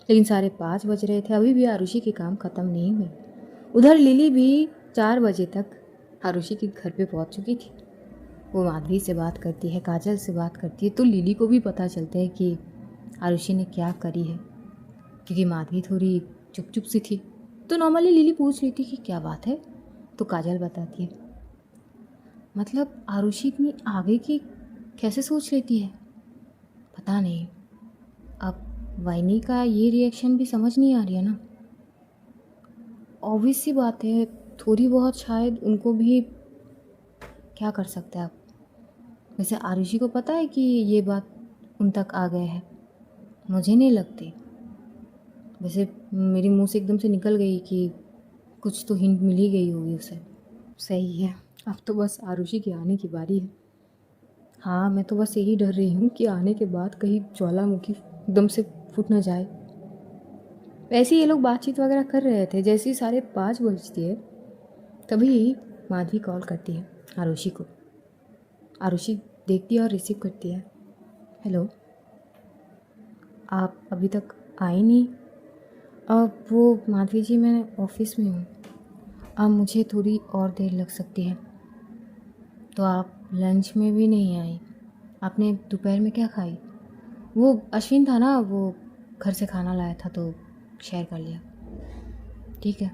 लेकिन 5:30 बज रहे थे, अभी भी आरुषि के काम ख़त्म नहीं हुए। उधर लिली भी 4 बजे तक आरुषि के घर पे पहुंच चुकी थी। वो माधवी से बात करती है, काजल से बात करती है, तो लिली को भी पता चलता है कि आरुषि ने क्या करी है, क्योंकि माधवी थोड़ी चुप चुप सी थी। तो नॉर्मली लिली पूछ रही थी कि क्या बात है, तो काजल बताती है, मतलब आरुषि इतनी आगे की कैसे सोच लेती है, पता नहीं। अब वाइनी का ये रिएक्शन भी समझ नहीं आ रही है ना। ऑब्वियस सी बात है, थोड़ी बहुत शायद उनको भी क्या कर सकते हैं अब। वैसे आरुषि को पता है कि ये बात उन तक आ गए है? मुझे नहीं लगती। वैसे मेरे मुंह से एकदम से निकल गई कि कुछ तो हिंट मिल ही गई होगी उसे। सही है, अब तो बस आरुषि के आने की बारी है। हाँ, मैं तो बस यही डर रही हूँ कि आने के बाद कहीं ज्वालामुखी एकदम से फूट ना जाए। वैसे ये लोग बातचीत वगैरह कर रहे थे, जैसे ही 5:30 बजती है तभी माधवी कॉल करती है आरुषि को। आरुषि देखती है और रिसीव करती है। हेलो, आप अभी तक आए नहीं? अब वो माधवी जी, मैं ऑफिस में हूँ, अब मुझे थोड़ी और देर लग सकती है। तो आप लंच में भी नहीं आई? आपने दोपहर में क्या खाई? वो अश्विन था ना, वो घर से खाना लाया था तो शेयर कर लिया। ठीक है।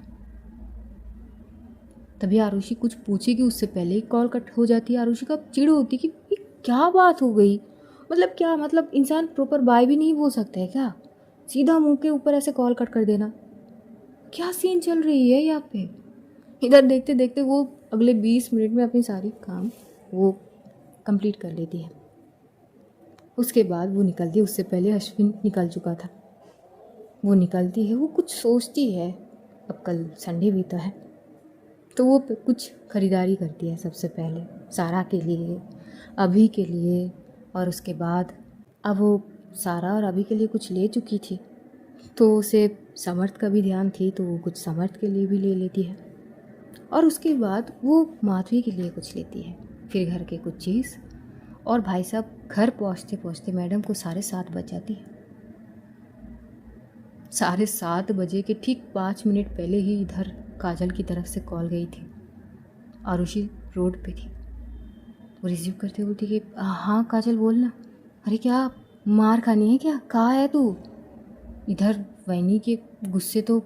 तभी आरुषि कुछ पूछेगी उससे पहले ही कॉल कट हो जाती है। आरुषि का चिढ़ होती कि ये क्या बात हो गई? मतलब क्या, मतलब इंसान प्रॉपर बाय भी नहीं बोल सकता है क्या? सीधा मुंह के ऊपर ऐसे कॉल कट कर देना। क्या सीन चल रही है यहाँ पे? इधर देखते देखते वो अगले 20 मिनट में अपनी सारी काम वो कंप्लीट कर लेती है। उसके बाद वो निकलती है, उससे पहले अश्विन निकल चुका था। वो निकलती है, वो कुछ सोचती है, अब कल संडे भी तो है, तो वो कुछ ख़रीदारी करती है सबसे पहले सारा के लिए, अभी के लिए, और उसके बाद अब वो सारा और अभी के लिए कुछ ले चुकी थी, तो उसे समर्थ का भी ध्यान थी, तो वो कुछ समर्थ के लिए भी ले लेती है, और उसके बाद वो माधवी के लिए कुछ लेती है, फिर घर के कुछ चीज़। और भाई साहब घर पहुंचते पहुंचते मैडम को 7:30 बज जाती है। 7:30 बजे के ठीक 5 मिनट पहले ही इधर काजल की तरफ से कॉल गई थी। आरुषि रोड पे थी। वो रिसीव करते बोलती कि हाँ काजल बोलना। अरे क्या मार खानी है क्या, कहाँ है तू? इधर वैनी के गुस्से तो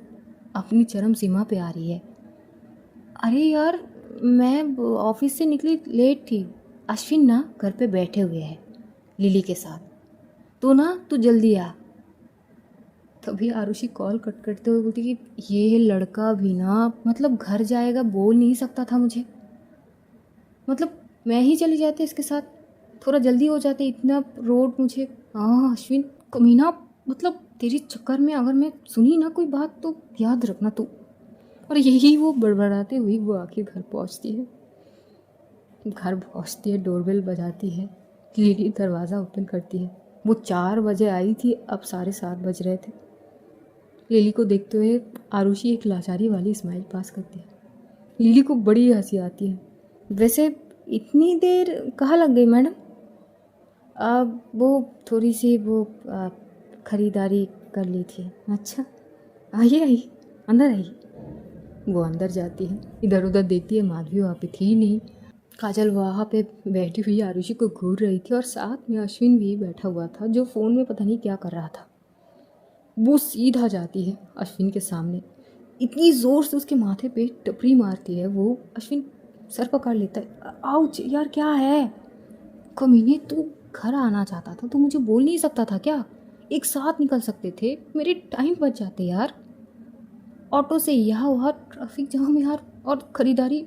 अपनी चरम सीमा पे आ रही है। अरे यार मैं ऑफिस से निकली लेट थी, अश्विन ना घर पे बैठे हुए हैं लिली के साथ, तो ना तू जल्दी आ। तभी आरुषि कॉल कट करते हुए बोलती कि ये लड़का भी ना मतलब घर जाएगा बोल नहीं सकता था मुझे, मतलब मैं ही चली जाती इसके साथ, थोड़ा जल्दी हो जाते, इतना रोड मुझे। हाँ अश्विन कमीना, मतलब तेरी चक्कर में अगर मैं सुनी ना कोई बात तो याद रखना तू। और यही वो बड़बड़ाते हुई वो आखिर घर पहुंचती है। घर पहुंचती है, डोरबेल बजाती है, लिली दरवाज़ा ओपन करती है। वो 4 बजे आई थी, अब 7:30 बज रहे थे। लिली को देखते हुए आरुषि एक लाचारी वाली स्माइल पास करती है। लिली को बड़ी हंसी आती है। वैसे इतनी देर कहाँ लग गई मैडम? वो थोड़ी सी वो ख़रीदारी कर ली थी। अच्छा आइए आइए अंदर आइए। वो अंदर जाती है, इधर उधर देखती है, माधवी वहाँ पे थी नहीं। काजल वहाँ पे बैठी हुई आरुषि को घूर रही थी, और साथ में अश्विन भी बैठा हुआ था जो फ़ोन में पता नहीं क्या कर रहा था। वो सीधा जाती है अश्विन के सामने, इतनी ज़ोर से उसके माथे पे टपरी मारती है। वो अश्विन सर पकड़ लेता है। आउच यार क्या है? कमीने तू घर आना चाहता था तो मुझे बोल नहीं सकता था क्या? एक साथ निकल सकते थे, मेरे टाइम बच जाते यार। ऑटो से यहाँ वहाँ ट्रैफिक जाम यार, और ख़रीदारी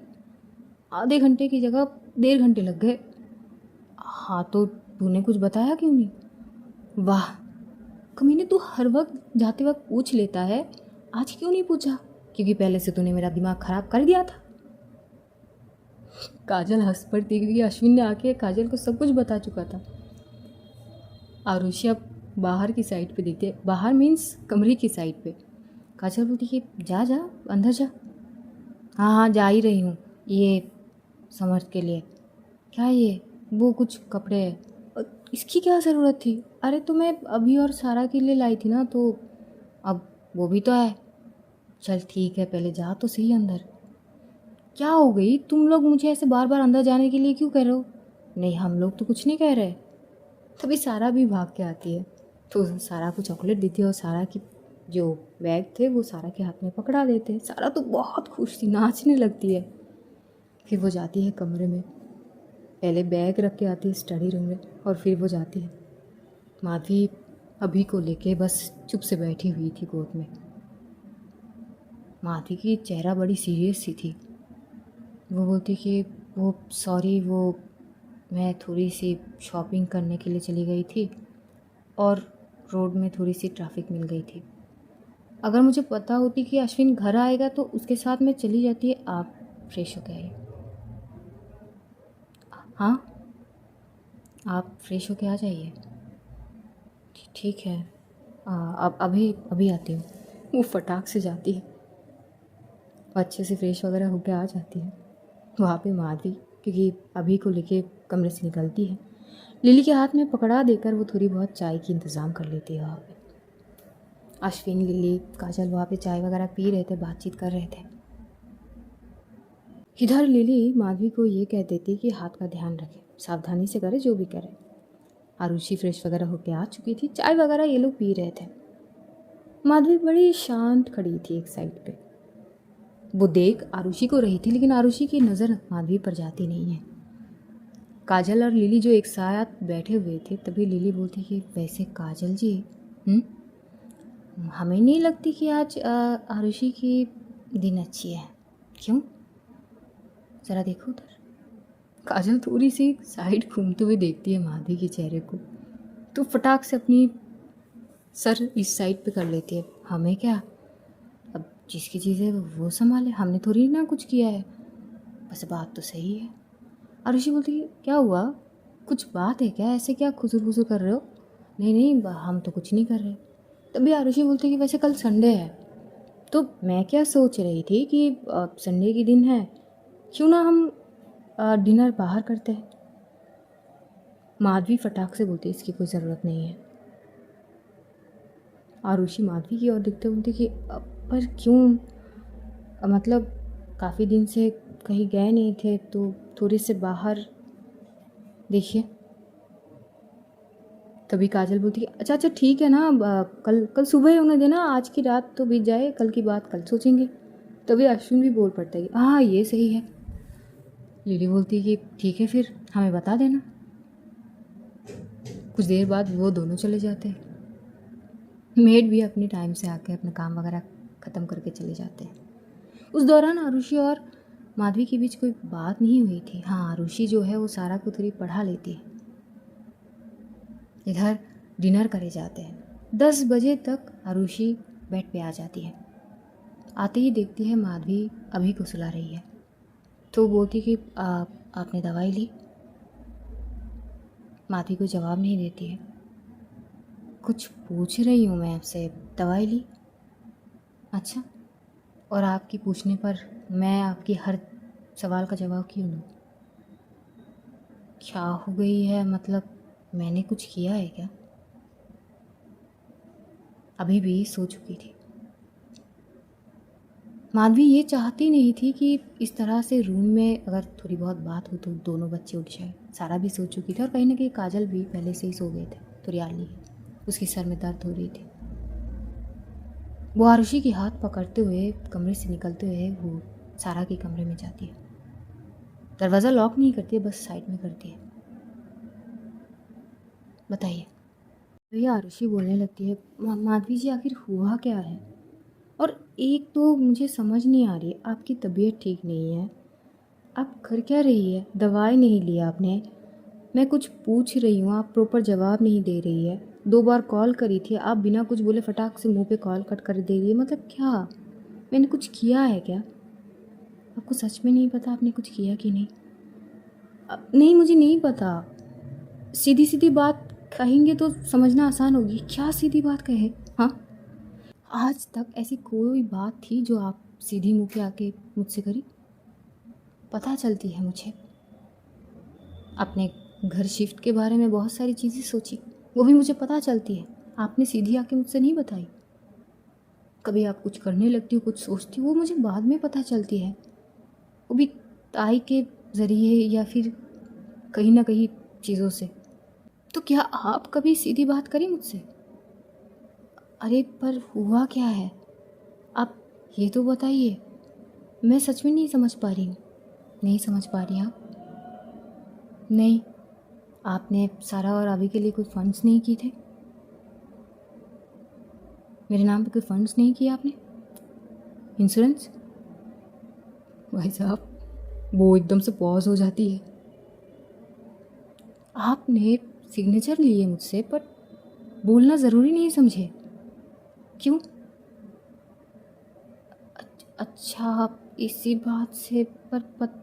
आधे घंटे की जगह 1.5 घंटे लग गए। हाँ तो तूने कुछ बताया क्यों नहीं? वाह कमीने, तू हर वक्त जाते वक्त पूछ लेता है, आज क्यों नहीं पूछा? क्योंकि पहले से तूने मेरा दिमाग खराब कर दिया था। काजल हंस पड़ती क्योंकि अश्विन ने आके काजल को सब कुछ बता चुका था। आरुषि अब बाहर की साइड पे देखते, बाहर मीन्स कमरे की साइड पे। काजल बोलती कि जा जा अंदर जा। हाँ हाँ जा ही रही हूँ, ये समर्थ के लिए। क्या ये? वो कुछ कपड़े हैं। इसकी क्या ज़रूरत थी? अरे तो मैं अभी और सारा के लिए लाई थी ना, तो अब वो भी तो है। चल ठीक है पहले जा तो सही अंदर। क्या हो गई, तुम लोग मुझे ऐसे बार बार अंदर जाने के लिए क्यों कह रहे हो? नहीं हम लोग तो कुछ नहीं कह रहे। तभी सारा भी भाग के आती है, तो सारा को चॉकलेट देती है, और सारा की जो बैग थे वो सारा के हाथ में पकड़ा देते हैं। सारा तो बहुत खुश थी, नाचने लगती है। फिर वो जाती है कमरे में, पहले बैग रख के आती है स्टडी रूम में, और फिर वो जाती है। माधवी अभी को लेके बस चुप से बैठी हुई थी गोद में। माधवी की चेहरा बड़ी सीरियस सी थी। वो बोलती कि वो सॉरी, वो मैं थोड़ी सी शॉपिंग करने के लिए चली गई थी, और रोड में थोड़ी सी ट्रैफिक मिल गई थी। अगर मुझे पता होती कि अश्विन घर आएगा तो उसके साथ मैं चली जाती। आप फ्रेश हो गए? हाँ आप फ्रेश होके आ जाइए। ठीक है अब अभी अभी आती हूँ। वो फटाक से जाती है, अच्छे से फ्रेश वगैरह होके आ जाती है। वहाँ पे माधवी क्योंकि अभी को लेके कमरे से निकलती है, लिली के हाथ में पकड़ा देकर वो थोड़ी बहुत चाय की इंतज़ाम कर लेती है। वहाँ पे अश्विन, लिली, काजल वहाँ पे चाय वगैरह पी रहे थे, बातचीत कर रहे थे। इधर लिली माधवी को ये कह देती कि हाथ का ध्यान रखे, सावधानी से करे जो भी करे। आरुषि फ्रेश वगैरह होके आ चुकी थी, चाय वगैरह ये लोग पी रहे थे। माधवी बड़ी शांत खड़ी थी एक साइड पे। वो देख आरुषि को रही थी, लेकिन आरुषि की नज़र माधवी पर जाती नहीं है। काजल और लिली जो एक साथ बैठे हुए थे, तभी लिली बोलती कि वैसे काजल जी, हमें नहीं लगती कि आज आरुषि की दिन अच्छी है। क्यों? ज़रा देखो उधर। काजल थोड़ी सी साइड घूमते हुए देखती है माधवी के चेहरे को, तो फटाक से अपनी सर इस साइड पे कर लेती है। हमें क्या, अब जिसकी चीज़ें वो संभाले, हमने थोड़ी ना कुछ किया है। बस बात तो सही है। आरुषि बोलती है क्या हुआ, कुछ बात है क्या, ऐसे क्या खुसुर खुसुर कर रहे हो? नहीं नहीं, हम तो कुछ नहीं कर रहे। तभी आरुषि बोलती है कि वैसे कल संडे है, तो मैं क्या सोच रही थी कि संडे की दिन है, क्यों ना हम डिनर बाहर करते हैं। माधवी फटाक से बोलती है इसकी कोई ज़रूरत नहीं है। आरुषि माधवी की ओर देखते बोलती कि पर क्यों, मतलब काफ़ी दिन से कहीं गए नहीं थे, तो थोड़े से बाहर देखिए। तभी काजल बोलती है अच्छा अच्छा ठीक है ना, कल कल सुबह ही होने देना, आज की रात तो बीत जाए, कल की बात कल सोचेंगे। तभी अश्विन भी बोल पड़ता है हाँ ये सही है। लिली बोलती है कि ठीक है फिर हमें बता देना। कुछ देर बाद वो दोनों चले जाते हैं। मेड भी अपने टाइम से आके अपना काम वगैरह ख़त्म करके चले जाते हैं। उस दौरान आरुषि और माधवी के बीच कोई बात नहीं हुई थी। हाँ, आरुषि जो है वो सारा को थोड़ी पढ़ा लेती है। इधर डिनर करे जाते हैं। 10 बजे तक आरुषि बेड पे आ जाती है। आते ही देखती है माधवी अभी को सुला रही है, तो बोलती कि आपने दवाई ली? माधवी को जवाब नहीं देती है। कुछ पूछ रही हूँ मैं आपसे, दवाई ली? अच्छा, और आपकी पूछने पर मैं आपकी हर सवाल का जवाब क्यों दूँ? क्या हो गई है, मतलब मैंने कुछ किया है क्या? अभी भी सो चुकी थी। माधवी ये चाहती नहीं थी कि इस तरह से रूम में अगर थोड़ी बहुत बात हो तो दोनों बच्चे उठ जाए। सारा भी सो चुकी थी और कहीं ना कहीं काजल भी पहले से ही सो गए थे। तो रियाली उसकी सर में दर्द हो रही थी। वो आरुषि की हाथ पकड़ते हुए कमरे से निकलते हुए वो सारा के कमरे में जाती है। दरवाज़ा लॉक नहीं करती है, बस साइड में करती है। बताइए। भैया आरुषि बोलने लगती है माधवी जी आखिर हुआ क्या है? और एक तो मुझे समझ नहीं आ रही, आपकी तबीयत ठीक नहीं है, आप कर क्या रही है? दवाई नहीं ली आपने? मैं कुछ पूछ रही हूँ, आप प्रॉपर जवाब नहीं दे रही है। 2 बार कॉल करी थी, आप बिना कुछ बोले फटाक से मुंह पे कॉल कट कर दे रही है। मतलब क्या, मैंने कुछ किया है क्या? आपको सच में नहीं पता आपने कुछ किया कि नहीं? नहीं मुझे नहीं पता। सीधी सीधी बात कहेंगे तो समझना आसान होगी। क्या सीधी बात कहे? हाँ, आज तक ऐसी कोई बात थी जो आप सीधी मुंह पे आके मुझसे करी? पता चलती है मुझे। अपने घर शिफ्ट के बारे में बहुत सारी चीज़ें सोची, वो भी मुझे पता चलती है। आपने सीधी आके मुझसे नहीं बताई। कभी आप कुछ करने लगती हो, कुछ सोचती हो, वो मुझे बाद में पता चलती है, वो भी ताई के ज़रिए या फिर कहीं ना कहीं चीज़ों से। तो क्या आप कभी सीधी बात करी मुझसे? अरे पर हुआ क्या है, आप ये तो बताइए। मैं सच में नहीं समझ पा रही हूँ। नहीं समझ पा रही आप? नहीं, आपने सारा और अभी के लिए कोई फंड्स नहीं किए थे? मेरे नाम पे कोई फंड्स नहीं किए आपने? इंश्योरेंस? भाई साहब वो एकदम से पॉज हो जाती है। आपने सिग्नेचर लिए मुझसे, पर बोलना ज़रूरी नहीं समझे? क्यों? अच्छा, आप इसी बात से पर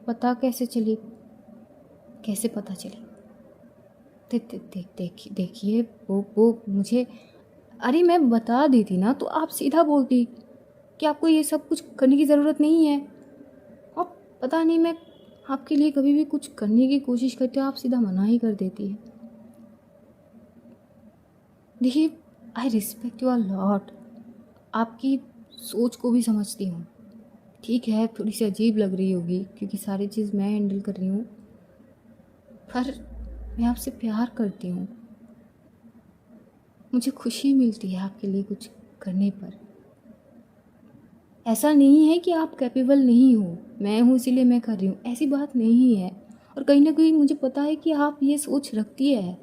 पता कैसे चली? कैसे पता चली? देखिए वो मुझे, अरे मैं बता देती ना तो आप सीधा बोलती कि आपको ये सब कुछ करने की ज़रूरत नहीं है। और पता नहीं मैं आपके लिए कभी भी कुछ करने की कोशिश करती हूँ, आप सीधा मना ही कर देती है। देखिए, I respect you a lot, आपकी सोच को भी समझती हूँ। ठीक है, थोड़ी सी अजीब लग रही होगी क्योंकि सारी चीज़ मैं हैंडल कर रही हूँ, पर मैं आपसे प्यार करती हूँ। मुझे खुशी मिलती है आपके लिए कुछ करने पर। ऐसा नहीं है कि आप कैपेबल नहीं हो, मैं हूँ इसीलिए मैं कर रही हूँ, ऐसी बात नहीं है। और कहीं ना कहीं मुझे पता है कि आप ये सोच रखती है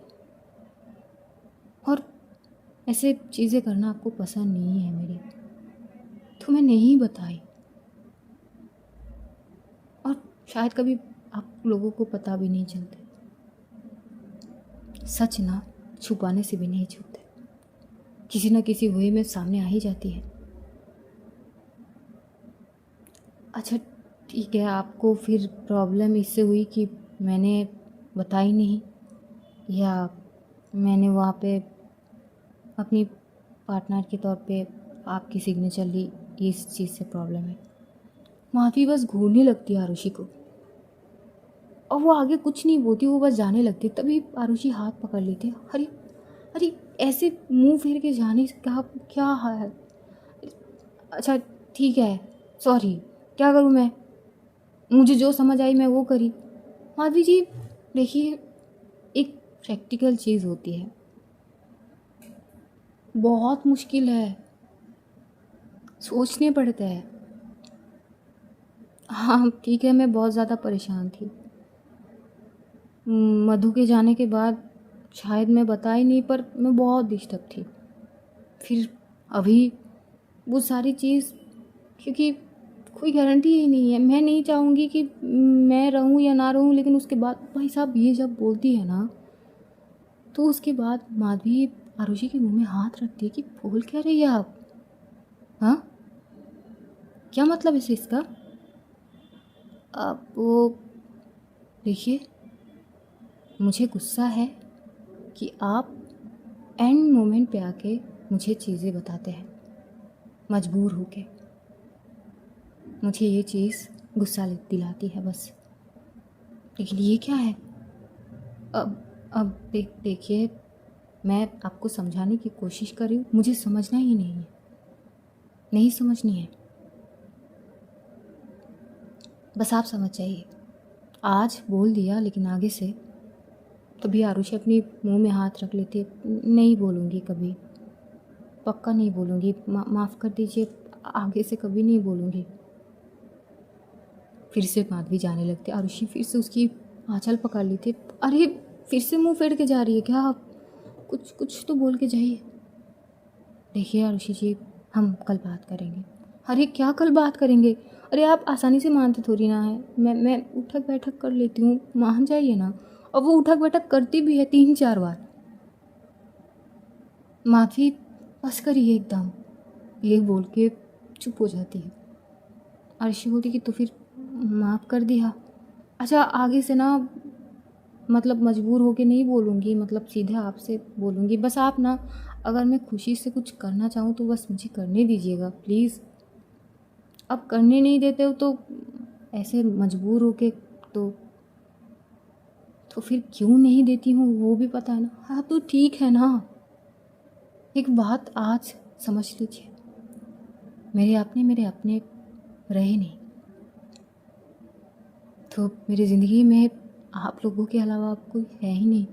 और ऐसे चीज़ें करना आपको पसंद नहीं है मेरी, तो मैं नहीं बताई। और शायद कभी आप लोगों को पता भी नहीं चलते। सच ना छुपाने से भी नहीं छुपते, किसी ना किसी वे में सामने आ ही जाती है। अच्छा ठीक है, आपको फिर प्रॉब्लम इससे हुई कि मैंने बताई नहीं, या मैंने वहाँ पे अपनी पार्टनर के तौर पे आपकी सिग्नेचर ली, इस चीज़ से प्रॉब्लम है? माधवी बस घूरने लगती है आरुषि को और वो आगे कुछ नहीं बोलती, वो बस जाने लगती। तभी आरुषि हाथ पकड़ लेती है। अरे अरे, ऐसे मुंह फेर के जाने से क्या क्या है? अच्छा ठीक है, सॉरी, क्या करूँ मैं? मुझे जो समझ आई मैं वो करी। माधवी जी देखिए, एक प्रैक्टिकल चीज़ होती है, बहुत मुश्किल है, सोचने पड़ता है। हाँ ठीक है, मैं बहुत ज़्यादा परेशान थी। मधु के जाने के बाद शायद मैं बता ही नहीं, पर मैं बहुत डिस्टर्ब थी। फिर अभी वो सारी चीज़, क्योंकि कोई गारंटी ही नहीं है। मैं नहीं चाहूँगी कि मैं रहूँ या ना रहूँ, लेकिन उसके बाद भाई साहब ये जब बोलती है ना, तो उसके बाद माधवी आरुषि के मुंह में हाथ रखती है कि बोल क्या रही है आप? हाँ, क्या मतलब है इसका? अब वो देखिए, मुझे गुस्सा है कि आप एंड मोमेंट पे आके मुझे चीज़ें बताते हैं मजबूर होके। मुझे ये चीज़ गुस्सा दिलाती है बस। लेकिन ये क्या है? अब देखिए, मैं आपको समझाने की कोशिश कर रही हूँ, मुझे समझना ही नहीं है, नहीं समझनी है, बस आप समझ जाइए। आज बोल दिया, लेकिन आगे से तभी आरुषि अपनी मुंह में हाथ रख लेती है। नहीं बोलूँगी कभी, पक्का नहीं बोलूँगी, माफ़ कर दीजिए, आगे से कभी नहीं बोलूँगी। फिर से माधवी जाने लगती, आरुषि फिर से उसकी आंचल पकड़ ली थी। अरे फिर से मुंह फेर के जा रही है क्या आप? कुछ कुछ तो बोल के जाइए। देखिए आरुषि जी, हम कल बात करेंगे। अरे क्या कल बात करेंगे? अरे आप आसानी से मानते थोड़ी ना है। मैं उठक बैठक कर लेती हूँ, मान जाइए ना। और वो उठक बैठक करती भी है 3-4 बार। माधवी बस करिए एकदम, ये बोल के चुप हो जाती है। आरुषि बोलती कि तो फिर माफ़ कर दिया। अच्छा आगे से ना, मतलब मजबूर होके नहीं बोलूँगी, मतलब सीधे आपसे बोलूँगी। बस आप ना, अगर मैं खुशी से कुछ करना चाहूँ तो बस मुझे करने दीजिएगा प्लीज़। अब करने नहीं देते हो तो ऐसे मजबूर होके, तो फिर क्यों नहीं देती हूँ वो भी पता है ना। हाँ तो ठीक है ना, एक बात आज समझ लीजिए, मेरे अपने रहे नहीं, तो मेरी ज़िंदगी में आप लोगों के अलावा अब कोई है ही नहीं।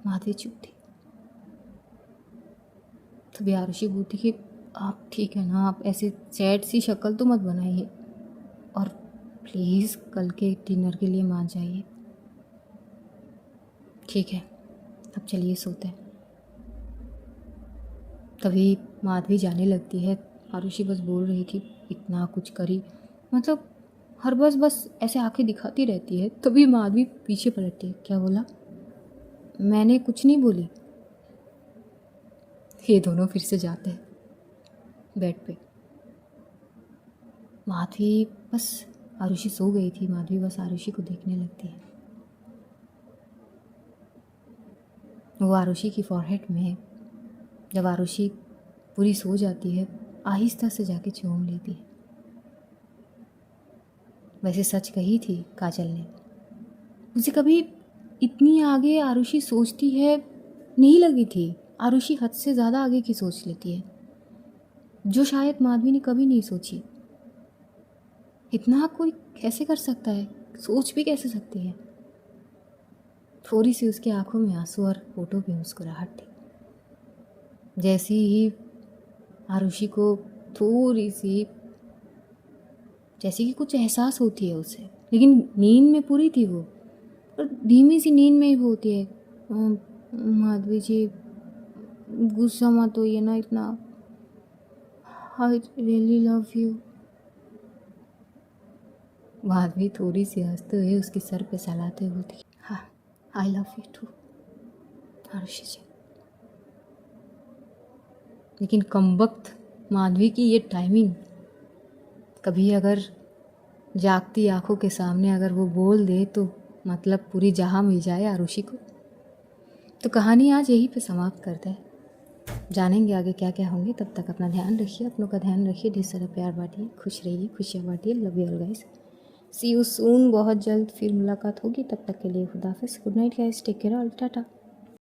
माधवी चुप थी। तभी आरुषि बोलती कि आप ठीक है ना, आप ऐसे सैड सी शक्ल तो मत बनाइए, और प्लीज़ कल के डिनर के लिए मान जाइए। ठीक है, अब चलिए सोते हैं। तभी माधवी जाने लगती है। आरुषि बस बोल रही थी, इतना कुछ करी, मतलब हर बस ऐसे आंखें दिखाती रहती है। तभी माधवी पीछे पलटती है। क्या बोला? मैंने कुछ नहीं बोली। ये दोनों फिर से जाते हैं बेड पे। माधवी बस, आरुषि सो गई थी, माधवी बस आरुषि को देखने लगती है। वो आरुषि की फॉरहेड में, जब आरुषि पूरी सो जाती है, आहिस्ता से जाके चूम लेती है। वैसे सच कही थी काजल ने, मुझे कभी इतनी आगे आरुषि सोचती है नहीं लगी थी। आरुषि हद से ज़्यादा आगे की सोच लेती है, जो शायद माधवी ने कभी नहीं सोची। इतना कोई कैसे कर सकता है? सोच भी कैसे सकती है? थोड़ी सी उसकी आंखों में आंसू और होठों पे मुस्कुराहट थी। जैसे ही आरुषि को थोड़ी सी जैसे कि कुछ एहसास होती है उसे, लेकिन नींद में पूरी थी वो, और धीमी सी नींद में ही वो होती है। माधवी जी, गुस्सा मत होइए ना इतना, I really love you. Madhavi थोड़ी सी हंसते हुए उसके सर पे सहलाते हुए बोलती, हाँ I love you too Aarushi ji. लेकिन कमबख्त माधवी की ये टाइमिंग, कभी अगर जागती आंखों के सामने अगर वो बोल दे तो मतलब पूरी जहां मिल जाए आरुषि को। तो कहानी आज यहीं पे समाप्त करते हैं, जानेंगे आगे क्या क्या होंगे। तब तक अपना ध्यान रखिए, अपनों का ध्यान रखिए, ढेर सारा प्यार बांटिए, खुश रहिए, खुशियाँ बांटिए। Love you all guys, see you soon. बहुत जल्द फिर मुलाकात होगी, तब तक के लिए खुदा हाफिज़, good night guys, take care all, Tata.